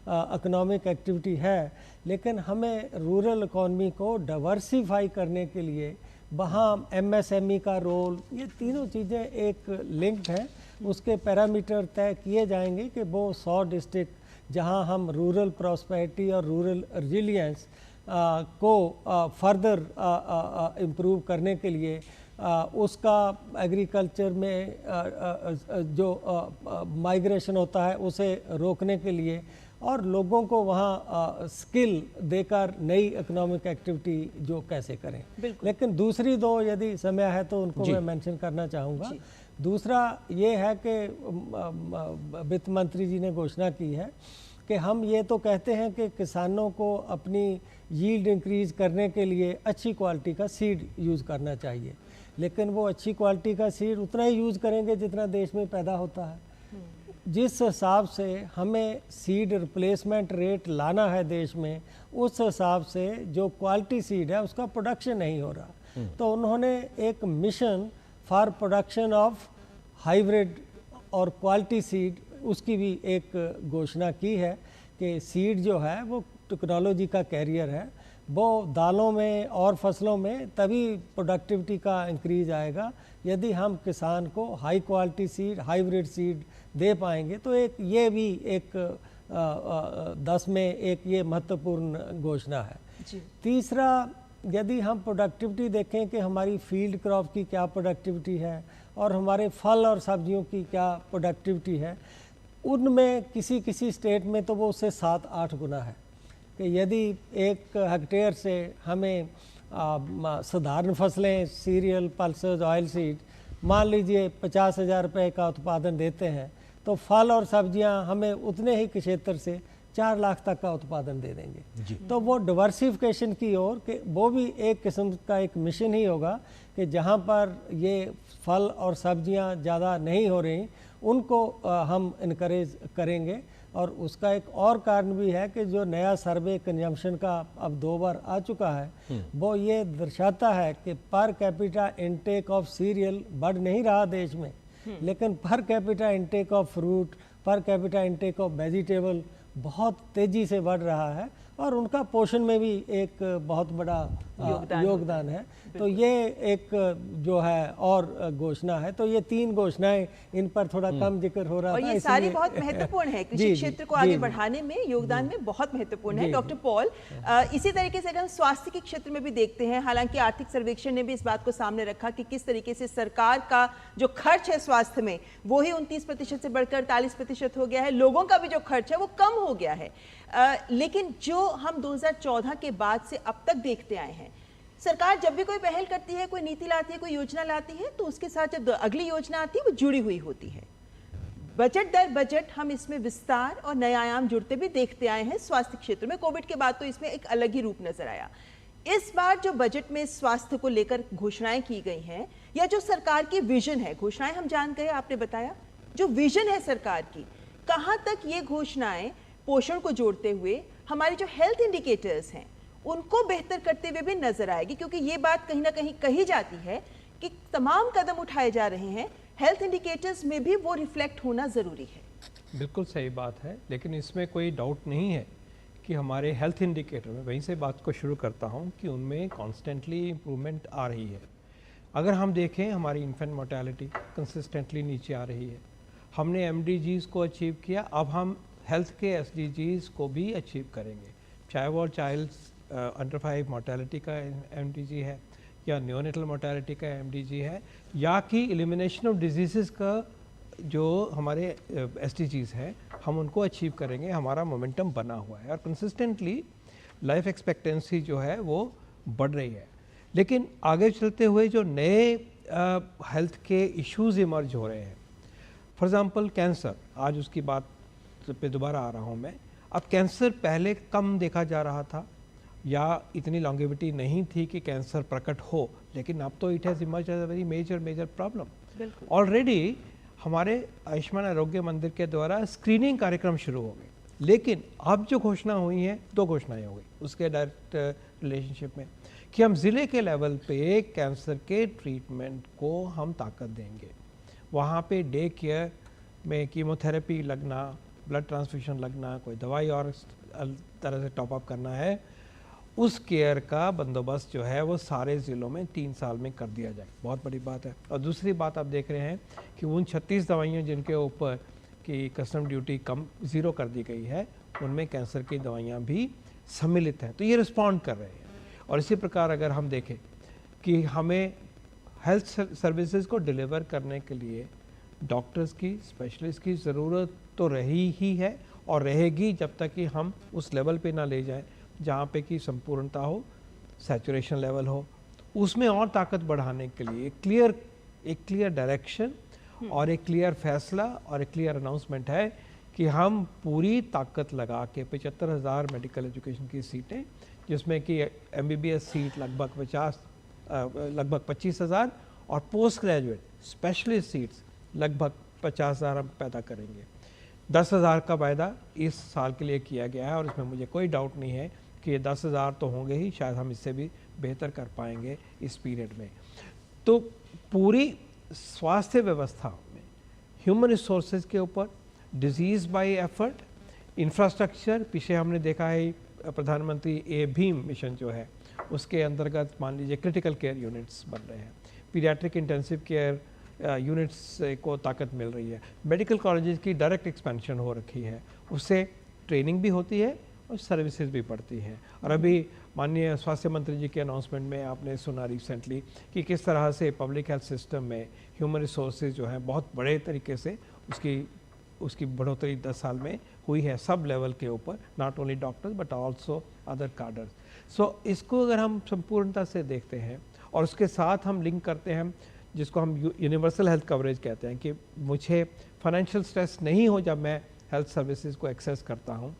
इकोनॉमिक एक्टिविटी है, लेकिन हमें रूरल इकॉनमी को डाइवर्सिफाई करने के लिए वहाँ एमएसएमई का रोल, ये तीनों चीज़ें एक लिंक्ड हैं। उसके पैरामीटर तय किए जाएंगे कि वो 100 डिस्ट्रिक्ट जहाँ हम रूरल प्रॉस्पेरिटी और रूरल रिजिलियंस को फर्दर इम्प्रूव करने के लिए उसका एग्रीकल्चर में जो माइग्रेशन होता है उसे रोकने के लिए और लोगों को वहाँ स्किल देकर नई इकोनॉमिक एक्टिविटी जो कैसे करें। लेकिन दूसरी दो यदि समय है तो उनको मैं मेंशन करना चाहूँगा। दूसरा ये है कि वित्त मंत्री जी ने घोषणा की है कि हम ये तो कहते हैं कि किसानों को अपनी यील्ड इंक्रीज करने के लिए अच्छी क्वालिटी का सीड यूज़ करना चाहिए, लेकिन वो अच्छी क्वालिटी का सीड उतना ही यूज़ करेंगे जितना देश में पैदा होता है। जिस हिसाब से हमें सीड रिप्लेसमेंट रेट लाना है देश में, उस हिसाब से जो क्वालिटी सीड है उसका प्रोडक्शन नहीं हो रहा। तो उन्होंने एक mission for production of hybrid और क्वालिटी सीड, उसकी भी एक घोषणा की है कि सीड जो है वो टेक्नोलॉजी का कैरियर है। वो दालों में और फसलों में तभी प्रोडक्टिविटी का इंक्रीज आएगा यदि हम किसान को high quality seed, hybrid seed दे पाएंगे। तो एक ये भी एक 10 में एक ये महत्वपूर्ण घोषणा है। तीसरा, यदि हम प्रोडक्टिविटी देखें कि हमारी फील्ड क्रॉप की क्या प्रोडक्टिविटी है और हमारे फल और सब्जियों की क्या प्रोडक्टिविटी है, उनमें किसी किसी स्टेट में तो वो उससे 7-8 गुना है। कि यदि 1 हेक्टेयर से हमें साधारण फसलें, सीरियल, पल्सेस, ऑयल सीड मान लीजिए 50,000 रुपये का उत्पादन देते हैं, तो फल और सब्जियां हमें उतने ही क्षेत्र से 4 लाख तक का उत्पादन दे देंगे। तो वो डाइवर्सिफिकेशन की ओर कि वो भी एक किस्म का एक मिशन ही होगा कि जहाँ पर ये फल और सब्जियां ज़्यादा नहीं हो रही उनको हम इनकरेज करेंगे। और उसका एक और कारण भी है कि जो नया सर्वे कंजम्पशन का अब 2 बार आ चुका है, वो ये दर्शाता है कि per capita intake of serial बढ़ नहीं रहा देश में, लेकिन per capita intake of fruit, per capita intake of vegetable बहुत तेज़ी से बढ़ रहा है और उनका पोषण में भी एक बहुत बड़ा योगदान है। तो ये एक जो है और घोषणा है। तो ये 3 घोषणाएं, इन पर थोड़ा कम जिक्र हो रहा था। और ये सारी बहुत महत्वपूर्ण है, कृषि क्षेत्र को आगे बढ़ाने में, योगदान में बहुत महत्वपूर्ण है। डॉक्टर पॉल, इसी तरीके से अगर हम स्वास्थ्य के क्षेत्र में भी देखते हैं, हालांकि आर्थिक सर्वेक्षण ने भी इस बात को सामने रखा कि किस तरीके से सरकार का जो खर्च है स्वास्थ्य में वो ही 29% से बढ़कर 48% हो गया है, लोगों का भी जो खर्च है वो कम हो गया है। लेकिन जो हम 2014 के बाद से अब तक देखते आए हैं, सरकार जब भी कोई पहल करती है, कोई नीति लाती है, कोई योजना लाती है, तो उसके साथ जब अगली योजना आती है वो जुड़ी हुई होती है। बजट दर बजट हम इसमें विस्तार और नए आयाम जुड़ते भी देखते आए हैं स्वास्थ्य क्षेत्र में। कोविड के बाद तो इसमें एक अलग ही रूप नजर आया। इस बार जो बजट में स्वास्थ्य को लेकर घोषणाएं की गई हैं या जो सरकार की विजन है, घोषणाएं हम जान गए, आपने बताया जो विजन है सरकार की, कहां तक ये घोषणाएं पोषण को जोड़ते हुए हमारे जो हेल्थ इंडिकेटर्स हैं उनको बेहतर करते हुए भी नजर आएगी? क्योंकि ये बात कहीं ना कहीं कही जाती है कि तमाम कदम उठाए जा रहे हैं, हेल्थ इंडिकेटर्स में भी वो रिफ्लेक्ट होना जरूरी है। बिल्कुल सही बात है, लेकिन इसमें कोई डाउट नहीं है कि हमारे हेल्थ इंडिकेटर में, वहीं से बात को शुरू करता हूं, कि उनमें कॉन्स्टेंटली इम्प्रूवमेंट आ रही है। अगर हम देखें हमारी इन्फेंट मोर्टेलिटी कंसिस्टेंटली नीचे आ रही है, हमने MDGs को अचीव किया, अब हम हेल्थ के SDGs को भी अचीव करेंगे, चाहे वो चाइल्ड्स अंडर 5 मोर्टेलिटी का MDG है या न्योनेटल मोर्टेलिटी का MDG है या कि एलिमिनेशन ऑफ डिजीज़ का जो हमारे SDGs हैं, हम उनको अचीव करेंगे। हमारा मोमेंटम बना हुआ है और कंसिस्टेंटली लाइफ एक्सपेक्टेंसी जो है वो बढ़ रही है। लेकिन आगे चलते हुए जो नए हेल्थ के इश्यूज इमर्ज हो रहे हैं, फॉर एग्जांपल कैंसर, आज उसकी बात पे दोबारा आ रहा हूँ मैं। अब कैंसर पहले कम देखा जा रहा था या इतनी लॉन्गेविटी नहीं थी कि कैंसर प्रकट हो, लेकिन अब तो it has emerge as a very major problem. Already हमारे आयुष्मान आरोग्य मंदिर के द्वारा स्क्रीनिंग कार्यक्रम शुरू हो गए, लेकिन अब जो घोषणा हुई है, 2 घोषणाएं हो गई उसके डायरेक्ट रिलेशनशिप में, कि हम ज़िले के लेवल पे कैंसर के ट्रीटमेंट को हम ताकत देंगे। वहाँ पे डे केयर में कीमोथेरेपी लगना, ब्लड ट्रांसफ्यूजन लगना, कोई दवाई और तरह से टॉपअप करना है, उस केयर का बंदोबस्त जो है वो सारे ज़िलों में 3 साल में कर दिया जाए। बहुत बड़ी बात है। और दूसरी बात आप देख रहे हैं कि उन 36 दवाइयाँ जिनके ऊपर की कस्टम ड्यूटी कम 0 कर दी गई है, उनमें कैंसर की दवाइयाँ भी सम्मिलित हैं, तो ये रिस्पॉन्ड कर रहे हैं। और इसी प्रकार अगर हम देखें कि हमें हेल्थ सर्विसेज को डिलीवर करने के लिए डॉक्टर्स की, स्पेशलिस्ट की ज़रूरत तो रही ही है और रहेगी जब तक कि हम उस लेवल पे ना ले जाएं जहाँ पे कि संपूर्णता हो, सैचुरेशन लेवल हो। उसमें और ताकत बढ़ाने के लिए एक क्लियर डायरेक्शन और एक क्लियर फैसला और एक क्लियर अनाउंसमेंट है कि हम पूरी ताकत लगा के 75,000 मेडिकल एजुकेशन की सीटें, जिसमें कि MBBS सीट लगभग 25,000 और पोस्ट ग्रेजुएट स्पेशलिस्ट सीट्स लगभग 50,000 हम पैदा करेंगे। 10,000 का वायदा इस साल के लिए किया गया है और इसमें मुझे कोई डाउट नहीं है कि ये 10,000 तो होंगे ही, शायद हम इससे भी बेहतर कर पाएंगे इस पीरियड में। तो पूरी स्वास्थ्य व्यवस्था में ह्यूमन रिसोर्सेज के ऊपर, डिजीज़ बाय एफर्ट, इंफ्रास्ट्रक्चर, पीछे हमने देखा है प्रधानमंत्री A-BHIM मिशन जो है उसके अंतर्गत मान लीजिए क्रिटिकल केयर यूनिट्स बन रहे हैं, पीडियाट्रिक इंटेंसिव केयर यूनिट्स को ताकत मिल रही है, मेडिकल कॉलेजेस की डायरेक्ट एक्सपेंशन हो रखी है, उससे ट्रेनिंग भी होती है और सर्विसेज भी बढ़ती हैं। और अभी माननीय स्वास्थ्य मंत्री जी के अनाउंसमेंट में आपने सुना रिसेंटली कि किस तरह से पब्लिक हेल्थ सिस्टम में ह्यूमन रिसोर्सेज जो हैं बहुत बड़े तरीके से उसकी बढ़ोतरी 10 साल में हुई है, सब लेवल के ऊपर, not only doctors but also other cadres. So इसको अगर हम संपूर्णता से देखते हैं और उसके साथ हम लिंक करते हैं जिसको हम यूनिवर्सल हेल्थ कवरेज कहते हैं, कि मुझे फाइनेंशियल स्ट्रेस नहीं हो जब मैं हेल्थ सर्विसेज को एक्सेस करता हूं,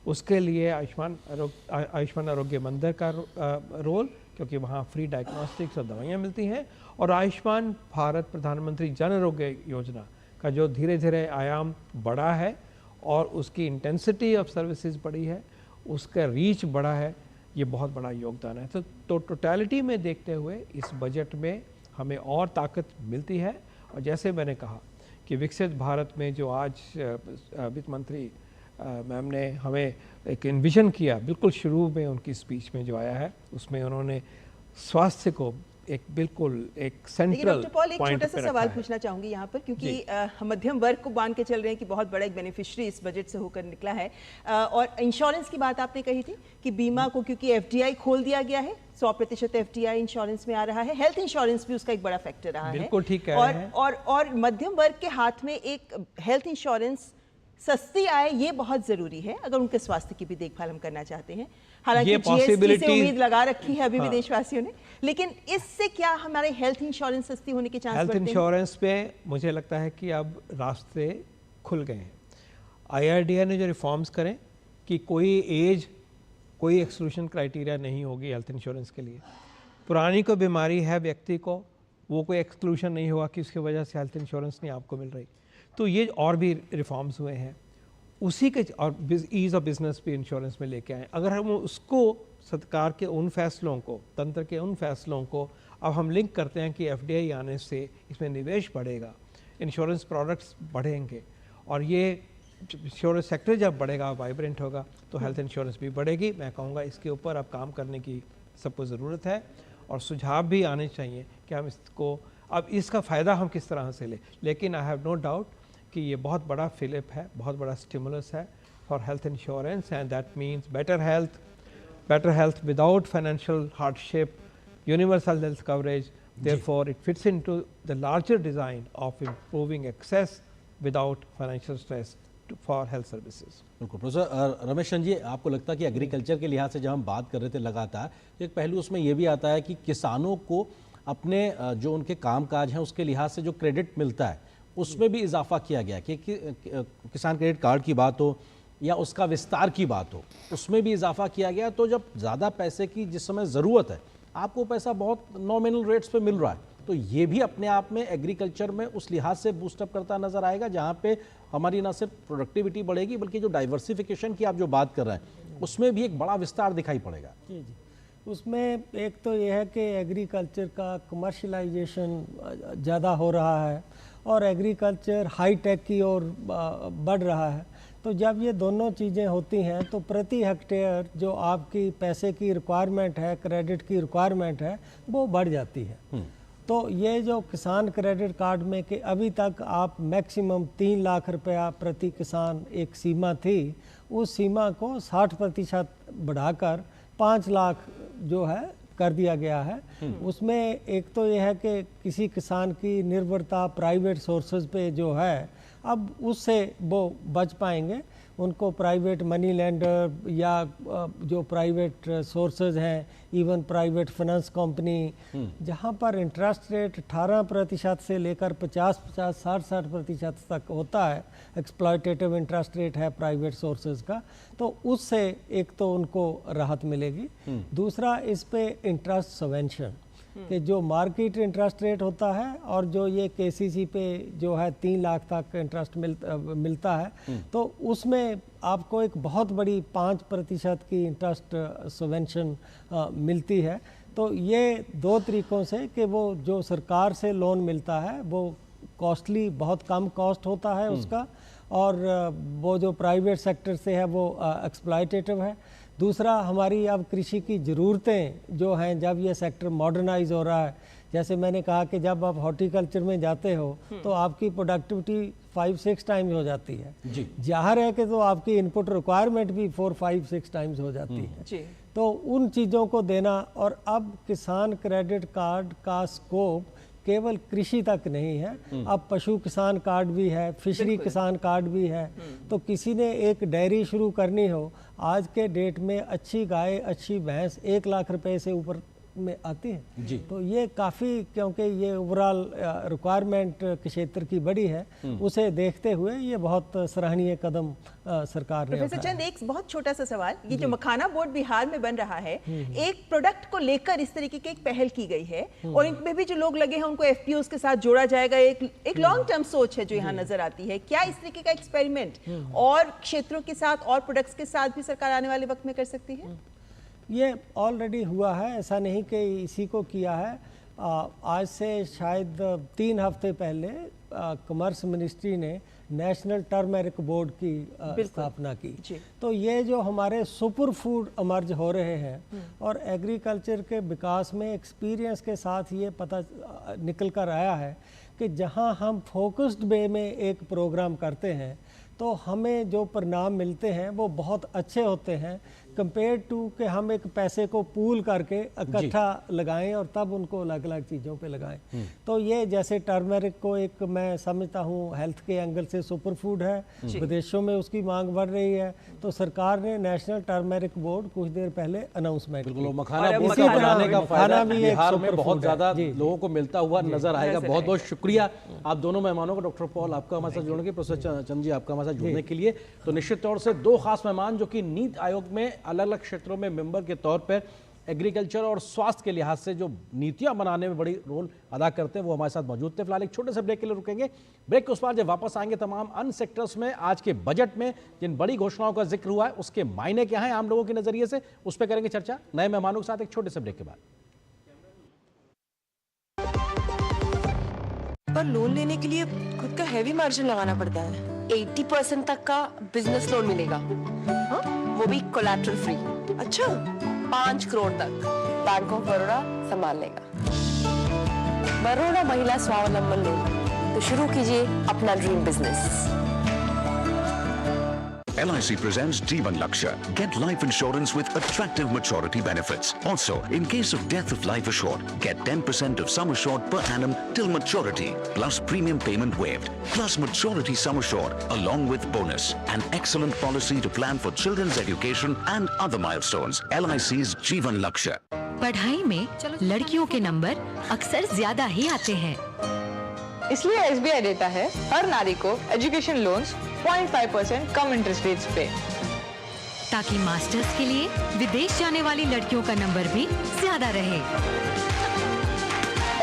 उसके लिए आयुष्मान आरोग्य मंदिर का रोल, क्योंकि वहां फ्री डायग्नोस्टिक्स और दवाइयाँ मिलती हैं, और आयुष्मान भारत प्रधानमंत्री जन आरोग्य योजना का जो धीरे धीरे आयाम बढ़ा है और उसकी इंटेंसिटी ऑफ सर्विसेज बढ़ी है, उसका रीच बढ़ा है, ये बहुत बड़ा योगदान है। तो टोटलिटी में देखते हुए इस बजट में हमें और ताकत मिलती है। और जैसे मैंने कहा कि विकसित भारत में जो आज वित्त मंत्री मैम ने हमें एक इन्विजन किया, बिल्कुल शुरू में उनकी स्पीच में जो आया है उसमें उन्होंने स्वास्थ्य को बिल्कुल एक सेंट्रल पॉल, एक छोटा सा सवाल पूछना चाहूंगी यहाँ पर, क्योंकि मध्यम वर्ग को मान के चल रहे हैं कि बहुत बड़ा एक बेनिफिशियरी इस बजट से होकर निकला है। और इंश्योरेंस की बात आपने कही थी कि बीमा को, क्योंकि FDI खोल दिया गया है, 100% FDI इंश्योरेंस में आ रहा है, हेल्थ इंश्योरेंस भी उसका एक बड़ा फैक्टर रहा है। बिल्कुल ठीक कह रहे हैं। और मध्यम वर्ग के हाथ में एक हेल्थ इंश्योरेंस सस्ती आए, ये बहुत जरूरी है अगर उनके स्वास्थ्य की भी देखभाल हम करना चाहते हैं। हालांकि GST से उम्मीद लगा रखी है अभी भी देशवासियों ने, लेकिन इससे क्या हमारे हेल्थ इंश्योरेंस सस्ती होने के चांस बढ़ते हैं? हेल्थ इंश्योरेंस पे मुझे लगता है कि अब रास्ते खुल गए हैं। IRDA ने जो रिफॉर्म्स करें कि कोई एज कोई एक्सक्लूशन क्राइटेरिया नहीं होगी हेल्थ इंश्योरेंस के लिए। पुरानी कोई बीमारी है व्यक्ति को, वो कोई एक्सक्लूशन नहीं होगा कि उसकी वजह से हेल्थ इंश्योरेंस नहीं आपको मिल रही। तो ये और भी रिफॉर्म्स हुए हैं उसी के, और ईज़ ऑफ बिजनेस भी इंश्योरेंस में लेके आए। अगर हम उसको सरकार के उन फैसलों को, तंत्र के उन फैसलों को अब हम लिंक करते हैं कि एफडीआई आने से इसमें निवेश बढ़ेगा, इंश्योरेंस प्रोडक्ट्स बढ़ेंगे, और ये इंश्योरेंस सेक्टर जब बढ़ेगा, वाइब्रेंट होगा, तो हेल्थ इंश्योरेंस भी बढ़ेगी। मैं कहूँगा इसके ऊपर अब काम करने की सबको ज़रूरत है, और सुझाव भी आने चाहिए कि हम इसको, अब इसका फ़ायदा हम किस तरह से लें। लेकिन आई हैव नो डाउट कि ये बहुत बड़ा फिलिप है, बहुत बड़ा स्टिमुलस है for health insurance, and that means better health without financial hardship, universal health coverage. Therefore, it fits into the larger design of improving access without financial stress for health services. बिल्कुल professor Ramesh Chand ji, आपको लगता है कि agriculture के लिहाज से जब हम बात कर रहे थे लगातार, तो एक पहलू उसमें यह भी आता है कि किसानों को अपने जो उनके कामकाज हैं उसके लिहाज से जो क्रेडिट मिलता है उसमें भी इजाफा किया गया कि किसान क्रेडिट कार्ड की बात हो या उसका विस्तार की बात हो, उसमें भी इजाफा किया गया। तो जब ज़्यादा पैसे की जिस समय ज़रूरत है, आपको पैसा बहुत नॉमिनल रेट्स पे मिल रहा है, तो ये भी अपने आप में एग्रीकल्चर में उस लिहाज से बूस्टअप करता नज़र आएगा, जहाँ पे हमारी ना सिर्फ प्रोडक्टिविटी बढ़ेगी बल्कि जो डाइवर्सिफिकेशन की आप जो बात कर रहे हैं उसमें भी एक बड़ा विस्तार दिखाई पड़ेगा। जी जी, उसमें एक तो यह है कि एग्रीकल्चर का कमर्शलाइजेशन ज़्यादा हो रहा है और एग्रीकल्चर हाई टेक की ओर बढ़ रहा है। तो जब ये दोनों चीज़ें होती हैं तो प्रति हेक्टेयर जो आपकी पैसे की रिक्वायरमेंट है, क्रेडिट की रिक्वायरमेंट है, वो बढ़ जाती है। तो ये जो किसान क्रेडिट कार्ड में कि अभी तक आप मैक्सिमम 3 लाख रुपया प्रति किसान एक सीमा थी, उस सीमा को 60% बढ़ाकर 5 लाख जो है कर दिया गया है। उसमें एक तो यह है कि किसी किसान की निर्भरता प्राइवेट सोर्सेज पे जो है, अब उससे वो बच पाएंगे। उनको प्राइवेट मनी लेंडर या जो प्राइवेट सोर्सेज हैं, इवन प्राइवेट फाइनेंस कंपनी, जहाँ पर इंटरेस्ट रेट 18% से लेकर 50-50, 60-60% तक होता है, एक्सप्लॉयटेटिव इंटरेस्ट रेट है प्राइवेट सोर्सेज का, तो उससे एक तो उनको राहत मिलेगी। दूसरा, इस पे इंटरेस्ट सबवेंशन कि जो मार्केट इंटरेस्ट रेट होता है और जो ये केसीसी पे जो है 3 लाख तक इंटरेस्ट मिलता है, तो उसमें आपको एक बहुत बड़ी 5% की इंटरेस्ट सबवेंशन मिलती है। तो ये 2 तरीक़ों से कि वो जो सरकार से लोन मिलता है वो कॉस्टली, बहुत कम कॉस्ट होता है उसका, और वो जो प्राइवेट सेक्टर से है वो एक्सप्लॉयटेटिव है। दूसरा, हमारी अब कृषि की ज़रूरतें जो हैं, जब ये सेक्टर मॉडर्नाइज हो रहा है, जैसे मैंने कहा कि जब आप हॉर्टिकल्चर में जाते हो तो आपकी प्रोडक्टिविटी 5-6 टाइम्स हो जाती है जी। ज़ाहिर है कि तो आपकी इनपुट रिक्वायरमेंट भी 4-5-6 टाइम्स हो जाती है जी। तो उन चीज़ों को देना, और अब किसान क्रेडिट कार्ड का स्कोप केवल कृषि तक नहीं है, अब पशु किसान कार्ड भी है, फिशरी किसान कार्ड भी है। तो किसी ने एक डेयरी शुरू करनी हो, आज के डेट में अच्छी गाय, अच्छी भैंस 1 लाख रुपए से ऊपर में आती है जी। तो ये काफ़ी, क्योंकि ये ओवरऑल रिक्वायरमेंट क्षेत्र की बड़ी है, उसे देखते हुए ये बहुत सराहनीय कदम सरकार ने प्रोफेसर चंद, एक बहुत छोटा सा सवाल, ये जो मखाना बोर्ड बिहार में बन रहा है, एक प्रोडक्ट को लेकर इस तरीके की एक पहल की गई है, और इनमें भी जो लोग लगे हैं उनको एफपीओस के साथ जोड़ा जाएगा, एक लॉन्ग टर्म सोच है जो यहाँ नजर आती है। क्या इस तरीके का एक्सपेरिमेंट और क्षेत्रों के साथ और प्रोडक्ट्स के साथ भी सरकार आने वाले वक्त में कर सकती है? ये ऑलरेडी हुआ है, ऐसा नहीं कि इसी को किया है। आज से शायद 3 हफ्ते पहले कॉमर्स मिनिस्ट्री ने नेशनल टर्मेरिक बोर्ड की स्थापना की। तो ये जो हमारे सुपर फूड इमर्ज हो रहे हैं और एग्रीकल्चर के विकास में एक्सपीरियंस के साथ ये पता निकल कर आया है कि जहां हम फोकस्ड वे में एक प्रोग्राम करते हैं तो हमें जो परिणाम मिलते हैं वो बहुत अच्छे होते हैं, कंपेयर टू कि हम एक पैसे को पूल करके इकट्ठा लगाएं और तब उनको अलग अलग चीज़ों पे लगाएं। तो ये जैसे टर्मरिक को एक मैं समझता हूँ हेल्थ के एंगल से सुपर फूड है, विदेशों में उसकी मांग बढ़ रही है, तो सरकार ने नेशनल टर्मरिक बोर्ड कुछ देर पहले अनाउंसमेंट की। मखाना बनाने का फायदा बिहार में बहुत ज़्यादा लोगों को मिलता हुआ नजर आएगा। बहुत बहुत शुक्रिया आप दोनों मेहमानों को, डॉक्टर पॉल आपका हमारे साथ जुड़ने के, प्रोफेसर चंद जी आपका हमारे साथ जुड़ने के लिए। तो निश्चित तौर से 2 खास मेहमान जो कि नीति आयोग में अलग अलग क्षेत्रों में मेंबर के तौर पर एग्रीकल्चर और स्वास्थ्य के लिहाज से जो नीतियां बनाने में बड़ी रोल अदा करते हैं वो हमारे साथ मौजूद थे। फिलहाल एक छोटे से ब्रेक के लिए रुकेंगे। ब्रेक के उस पार जब वापस आएंगे तमाम अन्य सेक्टर्स में आज के बजट में जिन बड़ी घोषणाओं का जिक्र हुआ है उसके मायने क्या हैं आम लोगों के नजरिए से, उस पर करेंगे चर्चा नए मेहमानों के साथ एक छोटे से ब्रेक के बाद। पर लोन लेने के लिए खुद का हैवी मार्जिन लगाना पड़ता है। 80% तक का बिजनेस लोन मिलेगा, हाँ? वो भी कोलैटरल फ्री। अच्छा, 5 करोड़ तक बैंक ऑफ बड़ौदा संभाल लेगा। बड़ौदा महिला स्वावलंबन लोन, तो शुरू कीजिए अपना dream business. LIC presents Jeevan Lakshya. Get life insurance with attractive maturity benefits. Also, in case of death of life assured, get 10% of sum assured per annum till maturity, plus premium payment waived, plus maturity sum assured, along with bonus. An excellent policy to plan for children's education and other milestones. LIC's Jeevan Lakshya. पढ़ाई में लड़कियों के number अक्सर ज्यादा ही आते हैं, इसलिए SBI देता है हर नारी को एजुकेशन लोन्स 0.5% कम इंटरेस्ट रेट्स पे, ताकि मास्टर्स के लिए विदेश जाने वाली लड़कियों का नंबर भी ज्यादा रहे।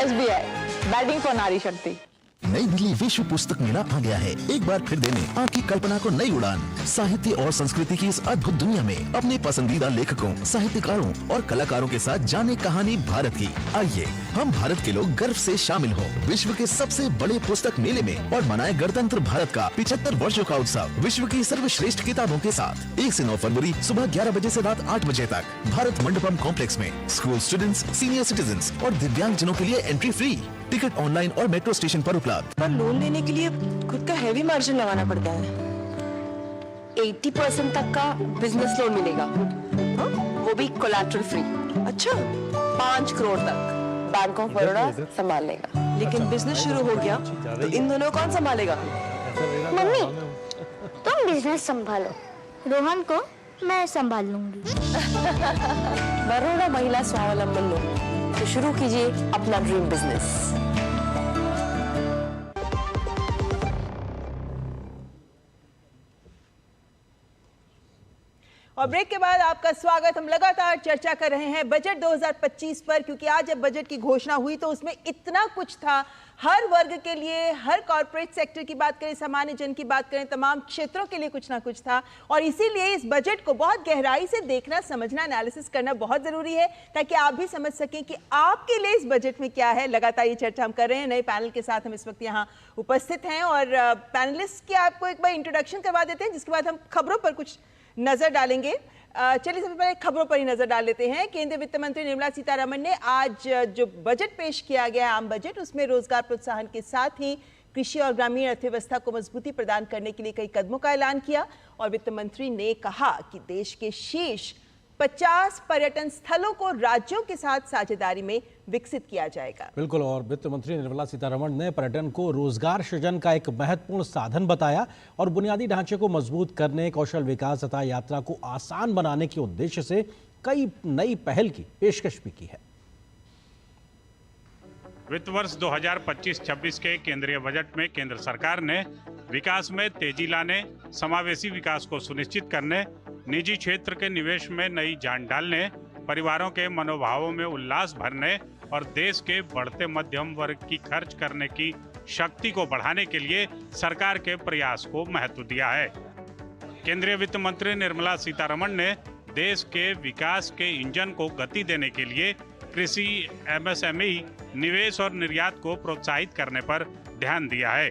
SBI बैटिंग फॉर नारी शक्ति। नई दिल्ली विश्व पुस्तक मेला आ गया है, एक बार फिर देने आपकी कल्पना को नई उड़ान। साहित्य और संस्कृति की इस अद्भुत दुनिया में अपने पसंदीदा लेखकों, साहित्यकारों और कलाकारों के साथ जाने कहानी भारत की। आइए हम भारत के लोग गर्व से शामिल हों विश्व के सबसे बड़े पुस्तक मेले में और मनाए गणतंत्र भारत का 75 वर्षों का उत्सव विश्व की सर्वश्रेष्ठ किताबों के साथ। 1 से 9 फरवरी सुबह 11 बजे से रात 8 बजे तक भारत मंडपम कॉम्प्लेक्स में। स्कूल स्टूडेंट्स, सीनियर सिटीजन्स और दिव्यांगजनों के लिए एंट्री फ्री। टिकट ऑनलाइन और मेट्रो स्टेशन पर उपलब्ध। पर लोन लेने के लिए खुद का हैवी मार्जिन लगाना पड़ता है। 80% तक का बिजनेस लोन मिलेगा, हाँ? वो भी कोलैटरल फ्री। अच्छा, 5 करोड़ तक बैंक ऑफ बड़ौदा संभाल लेगा। लेकिन बिजनेस शुरू हो गया तो इन दोनों कौन संभालेगा? मम्मी, तुम बिजनेस संभालो, रोहन को मैं संभाल लूंगी। बड़ौदा महिला स्वावलंबन लोन, तो शुरू कीजिए अपना ड्रीम बिजनेस। और ब्रेक के बाद आपका स्वागत। हम लगातार चर्चा कर रहे हैं बजट 2025 पर, क्योंकि आज जब बजट की घोषणा हुई तो उसमें इतना कुछ था हर वर्ग के लिए, हर कॉर्पोरेट सेक्टर की बात करें, सामान्य जन की बात करें, तमाम क्षेत्रों के लिए कुछ ना कुछ था। और इसीलिए इस बजट को बहुत गहराई से देखना, समझना, एनालिसिस करना बहुत जरूरी है, ताकि आप भी समझ सकें कि आपके लिए इस बजट में क्या है। लगातार ये चर्चा हम कर रहे हैं नए पैनल के साथ। हम इस वक्त यहाँ उपस्थित हैं और पैनलिस्ट की आपको एक बार इंट्रोडक्शन करवा देते हैं, जिसके बाद हम खबरों पर कुछ नजर डालेंगे। चलिए सबसे पहले खबरों पर ही नजर डाल लेते हैं। केंद्रीय वित्त मंत्री निर्मला सीतारमण ने आज जो बजट पेश किया गया, आम बजट, उसमें रोजगार प्रोत्साहन के साथ ही कृषि और ग्रामीण अर्थव्यवस्था को मजबूती प्रदान करने के लिए कई कदमों का ऐलान किया। और वित्त मंत्री ने कहा कि देश के शीर्ष 50 पर्यटन स्थलों को राज्यों के साथ साझेदारी में विकसित किया जाएगा। बिल्कुल, और वित्त मंत्री निर्मला सीतारमण ने पर्यटन को रोजगार सृजन का एक महत्वपूर्ण साधन बताया और बुनियादी ढांचे को मजबूत करने, कौशल विकास तथा यात्रा को आसान बनाने के उद्देश्य से कई नई पहल की पेशकश भी की है। वित्त वर्ष 2025-26 के केंद्रीय बजट में केंद्र सरकार ने विकास में तेजी लाने, समावेशी विकास को सुनिश्चित करने, निजी क्षेत्र के निवेश में नई जान डालने, परिवारों के मनोभावों में उल्लास भरने और देश के बढ़ते मध्यम वर्ग की खर्च करने की शक्ति को बढ़ाने के लिए सरकार के प्रयास को महत्व दिया है। केंद्रीय वित्त मंत्री निर्मला सीतारमण ने देश के विकास के इंजन को गति देने के लिए कृषि, MSME, निवेश और निर्यात को प्रोत्साहित करने पर ध्यान दिया है।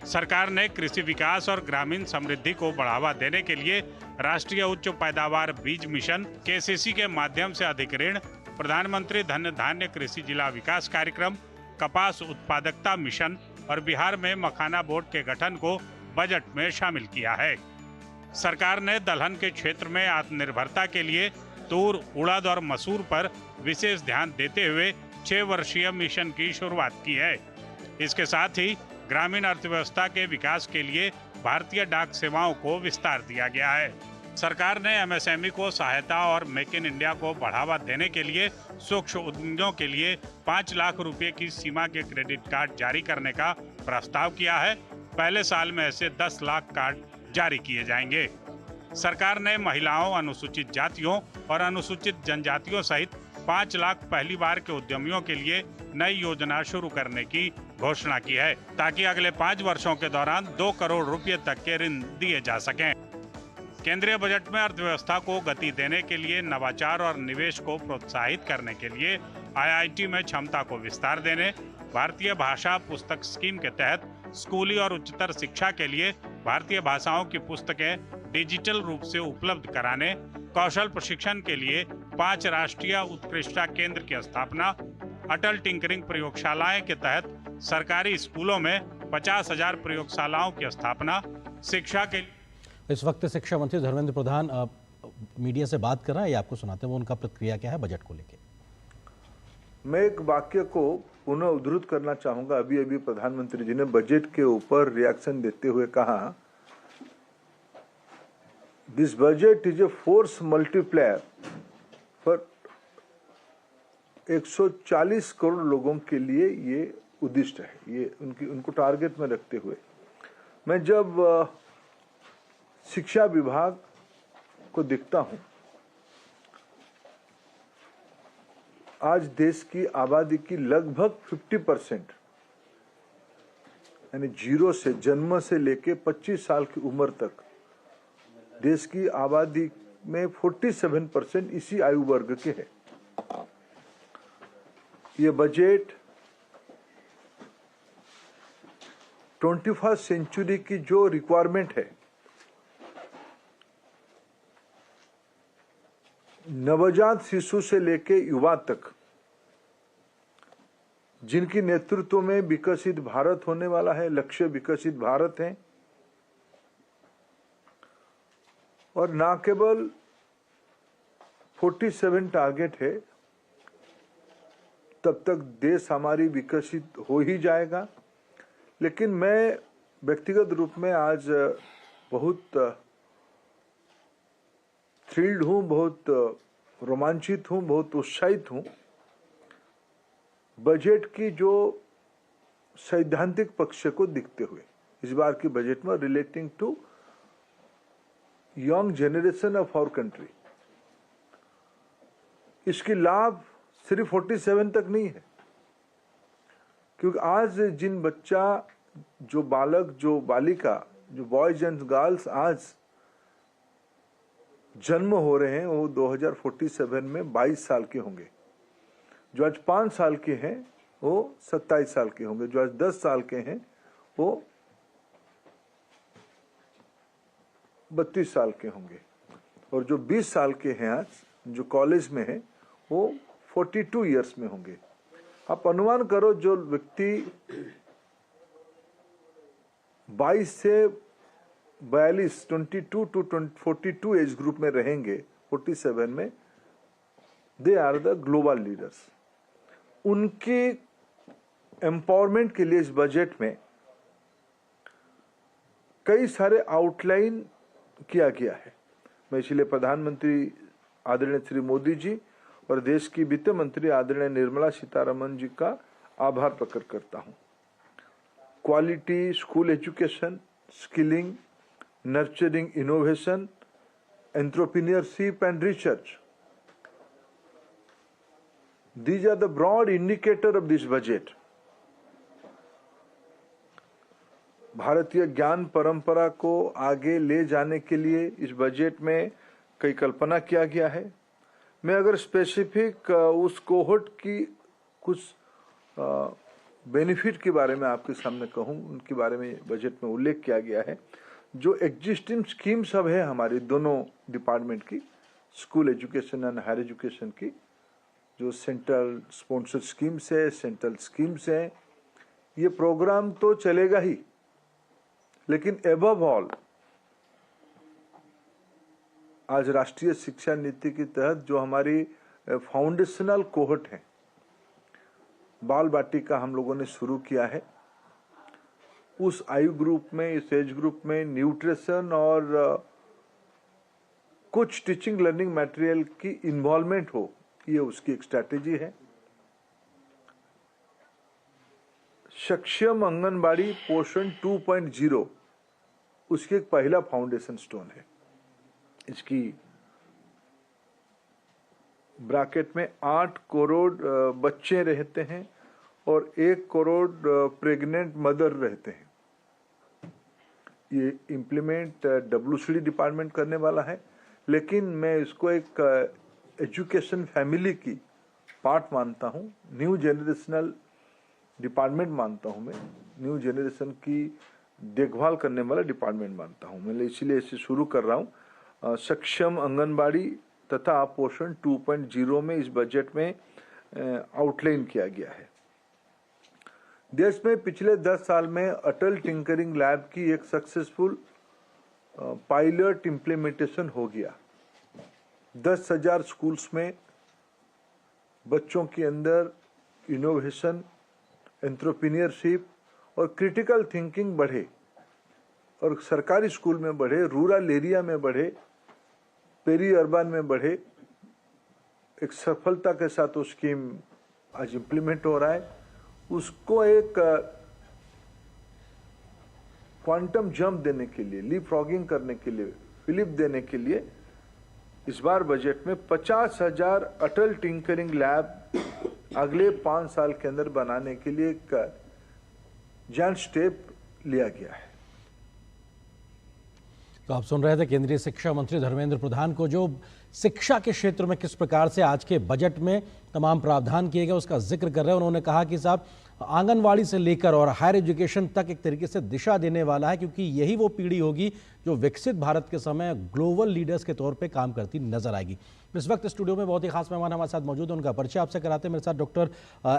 सरकार ने कृषि विकास और ग्रामीण समृद्धि को बढ़ावा देने के लिए राष्ट्रीय उच्च पैदावार बीज मिशन KCC के माध्यम से अधिक ऋण, प्रधानमंत्री धन धान्य कृषि जिला विकास कार्यक्रम, कपास उत्पादकता मिशन और बिहार में मखाना बोर्ड के गठन को बजट में शामिल किया है। सरकार ने दलहन के क्षेत्र में आत्मनिर्भरता के लिए तूर, उड़द और मसूर पर विशेष ध्यान देते हुए 6 वर्षीय मिशन की शुरुआत की है। इसके साथ ही ग्रामीण अर्थव्यवस्था के विकास के लिए भारतीय डाक सेवाओं को विस्तार दिया गया है। सरकार ने MSME को सहायता और मेक इन इंडिया को बढ़ावा देने के लिए सूक्ष्म उद्यमियों के लिए 5 लाख रुपए की सीमा के क्रेडिट कार्ड जारी करने का प्रस्ताव किया है। पहले साल में ऐसे 10 लाख कार्ड जारी किए जाएंगे। सरकार ने महिलाओं, अनुसूचित जातियों और अनुसूचित जनजातियों सहित 5 लाख पहली बार के उद्यमियों के लिए नई योजना शुरू करने की घोषणा की है, ताकि अगले 5 वर्षों के दौरान 2 करोड़ रुपए तक के ऋण दिए जा सकें। केंद्रीय बजट में अर्थव्यवस्था को गति देने के लिए, नवाचार और निवेश को प्रोत्साहित करने के लिए IIT में क्षमता को विस्तार देने, भारतीय भाषा पुस्तक स्कीम के तहत स्कूली और उच्चतर शिक्षा के लिए भारतीय भाषाओं की पुस्तकें डिजिटल रूप से उपलब्ध कराने, कौशल प्रशिक्षण के लिए 5 राष्ट्रीय उत्कृष्टता केंद्र की स्थापना, अटल टिंकरिंग प्रयोगशालाएं के तहत सरकारी स्कूलों में 50,000 प्रयोगशालाओं की स्थापना, शिक्षा के। इस वक्त शिक्षा मंत्री धर्मेंद्र प्रधान मीडिया से बात कर रहे हैं, ये आपको सुनाते हैं वो उनका प्रतिक्रिया क्या है बजट को लेकर। मैं एक वाक्य को पुनः उद्धृत करना चाहूंगा। अभी अभी प्रधानमंत्री जी ने बजट के ऊपर रिएक्शन देते हुए कहा, this budget is a force multiplier for 140 crore लोगों के लिए ये उद्दिष्ट है। ये उनको टारगेट में रखते हुए मैं जब शिक्षा विभाग को देखता हूं, आज देश की आबादी की लगभग 50% यानी जीरो से जन्म से लेके 25 साल की उम्र तक देश की आबादी में 47% इसी आयु वर्ग के हैं। ये बजट 21वीं सेंचुरी की जो रिक्वायरमेंट है, नवजात शिशु से लेके युवा तक, जिनकी नेतृत्व में विकसित भारत होने वाला है, लक्ष्य विकसित भारत है, और ना केवल 47 टारगेट है, तब तक देश हमारी विकसित हो ही जाएगा। लेकिन मैं व्यक्तिगत रूप में आज बहुत थ्रिल्ड हूं, बहुत रोमांचित हूं, बहुत उत्साहित हूं बजट की जो सैद्धांतिक पक्ष को दिखते हुए। इस बार की बजट में relating to young generation of our country, इसकी लाभ सिर्फ 47 तक नहीं है, क्योंकि आज जिन बच्चा, जो बालक, जो बालिका, जो बॉयज एंड गर्ल्स आज जन्म हो रहे हैं, वो 2047 में 22 साल के होंगे। जो आज 5 साल के हैं वो 27 साल के होंगे। जो आज 10 साल के हैं वो 32 साल के होंगे। और जो 20 साल के हैं आज, जो कॉलेज में हैं, वो 42 इयर्स में होंगे। आप अनुमान करो, जो व्यक्ति 22 से 42, 22 टू 42 एज ग्रुप में रहेंगे 47 में, they are the global leaders. उनके एम्पावरमेंट के लिए इस बजट में कई सारे आउटलाइन किया गया है। मैं इसलिए प्रधानमंत्री आदरणीय श्री मोदी जी और देश की वित्त मंत्री आदरणीय निर्मला सीतारमण जी का आभार प्रकट करता हूं। Quality school education, skilling, nurturing innovation, entrepreneurship and research. These are the broad indicator of this budget. भारतीय ज्ञान परंपरा को आगे ले जाने के लिए इस बजट में कई कल्पना किया गया है। मैं अगर स्पेसिफिक उस कोहोर्ट की कुछ बेनिफिट के बारे में आपके सामने कहूं, उनके बारे में बजट में उल्लेख किया गया है। जो एग्जिस्टिंग स्कीम सब है हमारी दोनों डिपार्टमेंट की, school education and higher education की, जो सेंट्रल स्पॉन्सर्ड स्कीम्स है, सेंट्रल स्कीम्स है, ये प्रोग्राम तो चलेगा ही, लेकिन एबव ऑल आज राष्ट्रीय शिक्षा नीति के तहत जो हमारी फाउंडेशनल कोहोर्ट है, बाल बाटिका हम लोगों ने शुरू किया है। उस आयु ग्रुप में, इस एज ग्रुप में न्यूट्रिशन और कुछ टीचिंग लर्निंग मटेरियल की इन्वॉल्वमेंट हो, ये उसकी एक स्ट्रैटेजी है। सक्षम आंगनबाड़ी पोषण 2.0 उसकी एक पहला फाउंडेशन स्टोन है। इसकी ब्रैकेट में 8 करोड़ बच्चे रहते हैं और 1 करोड़ प्रेग्नेंट मदर रहते हैं। ये इम्प्लीमेंट WCD डिपार्टमेंट करने वाला है, लेकिन मैं इसको एक एजुकेशन फैमिली की पार्ट मानता हूँ, न्यू जनरेशनल डिपार्टमेंट मानता हूँ, मैं न्यू जनरेशन की देखभाल करने वाला डिपार्टमेंट मानता हूँ। मैं इसीलिए इसे शुरू कर रहा हूँ। सक्षम आंगनबाड़ी तथा पोषण 2.0 में इस बजट में आउटलाइन किया गया है। देश में पिछले 10 साल में अटल टिंकरिंग लैब की एक सक्सेसफुल पायलट इम्प्लीमेंटेशन हो गया। 10,000 स्कूल्स में बच्चों के अंदर इनोवेशन, एंटरप्रेन्योरशिप और क्रिटिकल थिंकिंग बढ़े और सरकारी स्कूल में बढ़े, रूरल एरिया में बढ़े, पेरी अर्बन में बढ़े। एक सफलता के साथ वो स्कीम आज इम्प्लीमेंट हो रहा है। उसको एक क्वांटम जंप देने के लिए, लीपफ्रॉगिंग करने के लिए, फिलिप देने के लिए इस बार बजट में 50,000 अटल टिंकरिंग लैब अगले 5 साल के अंदर बनाने के लिए एक जायंट स्टेप लिया गया है। तो आप सुन रहे थे केंद्रीय शिक्षा मंत्री धर्मेंद्र प्रधान को, जो शिक्षा के क्षेत्र में किस प्रकार से आज के बजट में तमाम प्रावधान किए गए उसका जिक्र कर रहे हैं। उन्होंने कहा कि साहब आंगनवाड़ी से लेकर और हायर एजुकेशन तक एक तरीके से दिशा देने वाला है, क्योंकि यही वो पीढ़ी होगी जो विकसित भारत के समय ग्लोबल लीडर्स के तौर पे काम करती नजर आएगी। इस वक्त स्टूडियो में बहुत ही खास मेहमान हमारे साथ मौजूद है, उनका परिचय आपसे कराते हैं। मेरे साथ डॉक्टर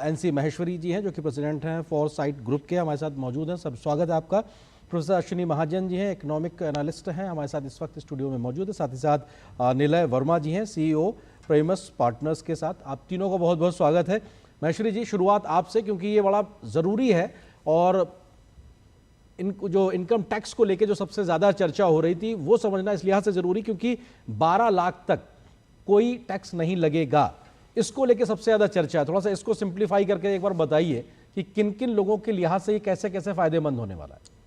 NC महेश्वरी जी हैं, जो कि प्रेसिडेंट हैं फॉरसाइट ग्रुप के, हमारे साथ मौजूद हैं। सब स्वागत है आपका। प्रोफेसर अश्विनी महाजन जी हैं, इकोनॉमिक एनालिस्ट हैं, हमारे साथ इस वक्त स्टूडियो में मौजूद है। साथ ही साथ निलय वर्मा जी हैं, CEO प्रेमस पार्टनर्स के साथ। आप तीनों का बहुत बहुत स्वागत है। महेश्वरी जी, शुरुआत आपसे, क्योंकि ये बड़ा ज़रूरी है और जो इनकम टैक्स को लेके जो सबसे ज़्यादा चर्चा हो रही थी वो समझना इस लिहाज से ज़रूरी, क्योंकि 12 लाख तक कोई टैक्स नहीं लगेगा, इसको लेके सबसे ज़्यादा चर्चा है। थोड़ा सा इसको सिंप्लीफाई करके एक बार बताइए कि किन किन लोगों के लिहाज से ये कैसे कैसे फ़ायदेमंद होने वाला है।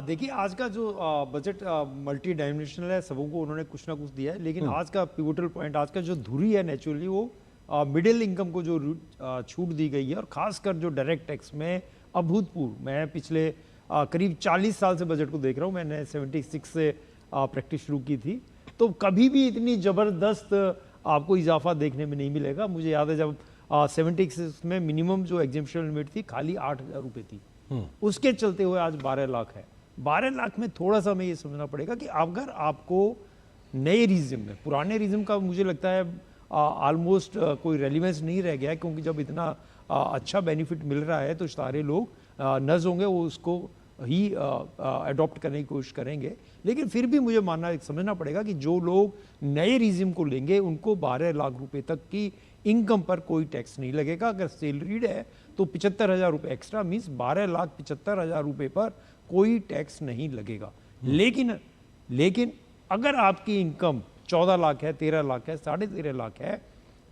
देखिए, आज का जो बजट मल्टी डायमेंशनल है, सबों को उन्होंने कुछ ना कुछ दिया है, लेकिन आज का पिवोटल पॉइंट, आज का जो धुरी है नेचुरली, वो मिडिल इनकम को जो छूट दी गई है, और खासकर जो डायरेक्ट टैक्स में अभूतपूर्व। मैं पिछले करीब 40 साल से बजट को देख रहा हूँ, मैंने 76 से प्रैक्टिस शुरू की थी, तो कभी भी इतनी ज़बरदस्त आपको इजाफा देखने में नहीं मिलेगा। मुझे याद है जब 76 में मिनिमम जो एग्जेम्पशन लिमिट थी खाली 8,000 रुपये थी, उसके चलते हुए आज 12 लाख है। 12 लाख में थोड़ा सा हमें ये समझना पड़ेगा कि अगर आपको नए रिज्म में, पुराने रिज्म का मुझे लगता है ऑलमोस्ट कोई रेलिवेंस नहीं रह गया है, क्योंकि जब इतना अच्छा बेनिफिट मिल रहा है तो सारे लोग नज़ होंगे, वो उसको ही अडॉप्ट करने की कोशिश करेंगे। लेकिन फिर भी मुझे समझना पड़ेगा कि जो लोग नए रिज्म को लेंगे उनको 12 लाख रुपए तक की इनकम पर कोई टैक्स नहीं लगेगा। अगर सैलरीड है तो 75,000 रुपये एक्स्ट्रा, मीन्स 12,75,000 रुपये पर कोई टैक्स नहीं लगेगा। लेकिन अगर आपकी इनकम 14 लाख है, 13 लाख है, 13.5 लाख है,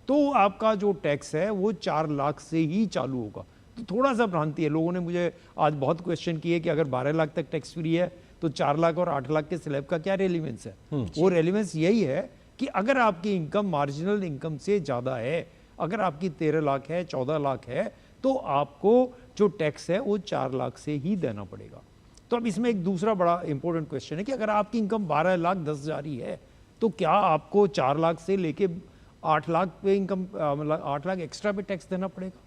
तो आपका जो टैक्स है वो 4 लाख से ही चालू होगा। तो थोड़ा सा भ्रांति है। लोगों ने मुझे आज बहुत क्वेश्चन किए कि अगर 12 लाख तक टैक्स फ्री है तो 4 लाख और 8 लाख के स्लैब का क्या रेलिवेंस है। वो रेलिवेंस यही है कि अगर आपकी इनकम मार्जिनल इनकम से ज़्यादा है, अगर आपकी 13 लाख है, 14 लाख है, तो आपको जो टैक्स है वो 4 लाख से ही देना पड़ेगा। तो अब इसमें एक दूसरा बड़ा इंपॉर्टेंट क्वेश्चन है कि अगर आपकी इनकम 12,10,000 ही है तो क्या आपको 4 लाख से लेके 8 लाख पे इनकम, मतलब 8 लाख एक्स्ट्रा पे टैक्स देना पड़ेगा?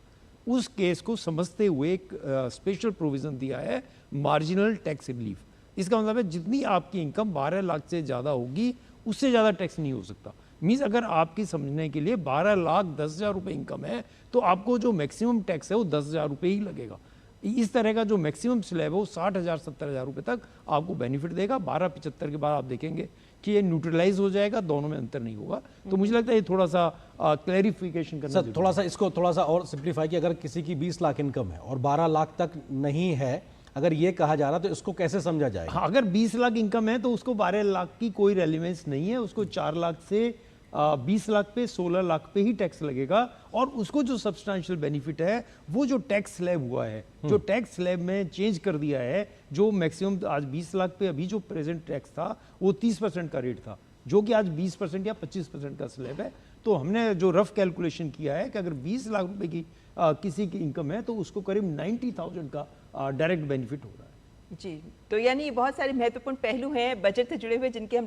उस केस को समझते हुए एक स्पेशल प्रोविजन दिया है, मार्जिनल टैक्स रिलीफ। इसका मतलब है जितनी आपकी इनकम 12 लाख से ज़्यादा होगी उससे ज़्यादा टैक्स नहीं हो सकता। मीन्स अगर आपकी समझने के लिए 12,10,000 रुपये इनकम है तो आपको जो मैक्सिमम टैक्स है वो 10,000 रुपये ही लगेगा। इस तरह का जो मैक्सिमम स्लैब है वो 60,000 70,000 रुपये तक आपको बेनिफिट देगा। 12,75 के बाद आप देखेंगे कि ये न्यूट्रलाइज हो जाएगा, दोनों में अंतर नहीं होगा। तो मुझे लगता है ये थोड़ा सा क्लैरिफिकेशन करना सर, थोड़ा सा इसको थोड़ा सा और सिंप्लीफाई कि अगर किसी की 20 लाख इनकम है और 12 लाख तक नहीं है, अगर ये कहा जा रहा तो इसको कैसे समझा जाएगा? हाँ, अगर 20 लाख इनकम है तो उसको 12 लाख की कोई रेलिवेंस नहीं है, उसको 4 लाख से 20 लाख पे 16 लाख पे ही टैक्स लगेगा। और उसको जो सब्सटेंशियल बेनिफिट है वो जो टैक्स स्लैब हुआ है, जो टैक्स स्लैब में चेंज कर दिया है, जो मैक्सिमम आज 20 लाख पे अभी जो प्रेजेंट टैक्स था वो 30% का रेट था, जो कि आज 20% या 25% का स्लैब है। तो हमने जो रफ कैलकुलेशन किया है कि अगर 20 लाख रुपए की किसी की इनकम है तो उसको करीब 90,000 का डायरेक्ट बेनिफिट हो रहा है। जी, तो यानी बहुत सारे महत्वपूर्ण पहलू हैं बजट से जुड़े हुए जिनकी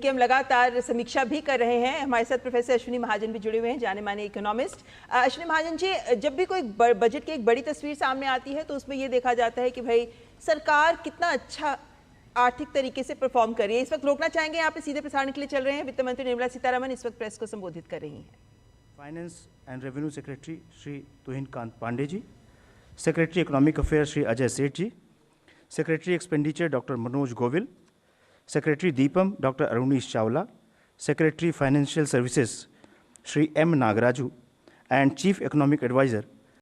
हम लगातार समीक्षा भी कर रहे हैं। हमारे साथ प्रोफेसर अश्विनी महाजन भी जुड़े हुए हैं, जाने माने इकोनॉमिस्ट। अश्विनी महाजन जी, जब भी कोई बजट की एक बड़ी तस्वीर सामने आती है तो उसमें ये देखा जाता है कि भाई सरकार कितना अच्छा आर्थिक तरीके से परफॉर्म कर रही है। इस वक्त रोकना चाहेंगे, यहाँ पे सीधे प्रसारण के लिए चल रहे हैं। वित्त मंत्री निर्मला सीतारमण इस वक्त प्रेस को संबोधित कर रही हैं। Finance and revenue secretary Shri Tuhin Kanta Pandey ji, secretary economic affair Shri Ajay Seth ji, secretary expenditure doctor Manoj Govil, secretary DIPAM doctor Arunish Chawla, secretary financial services Shri M Nagaraju, and Chief Economic Advisor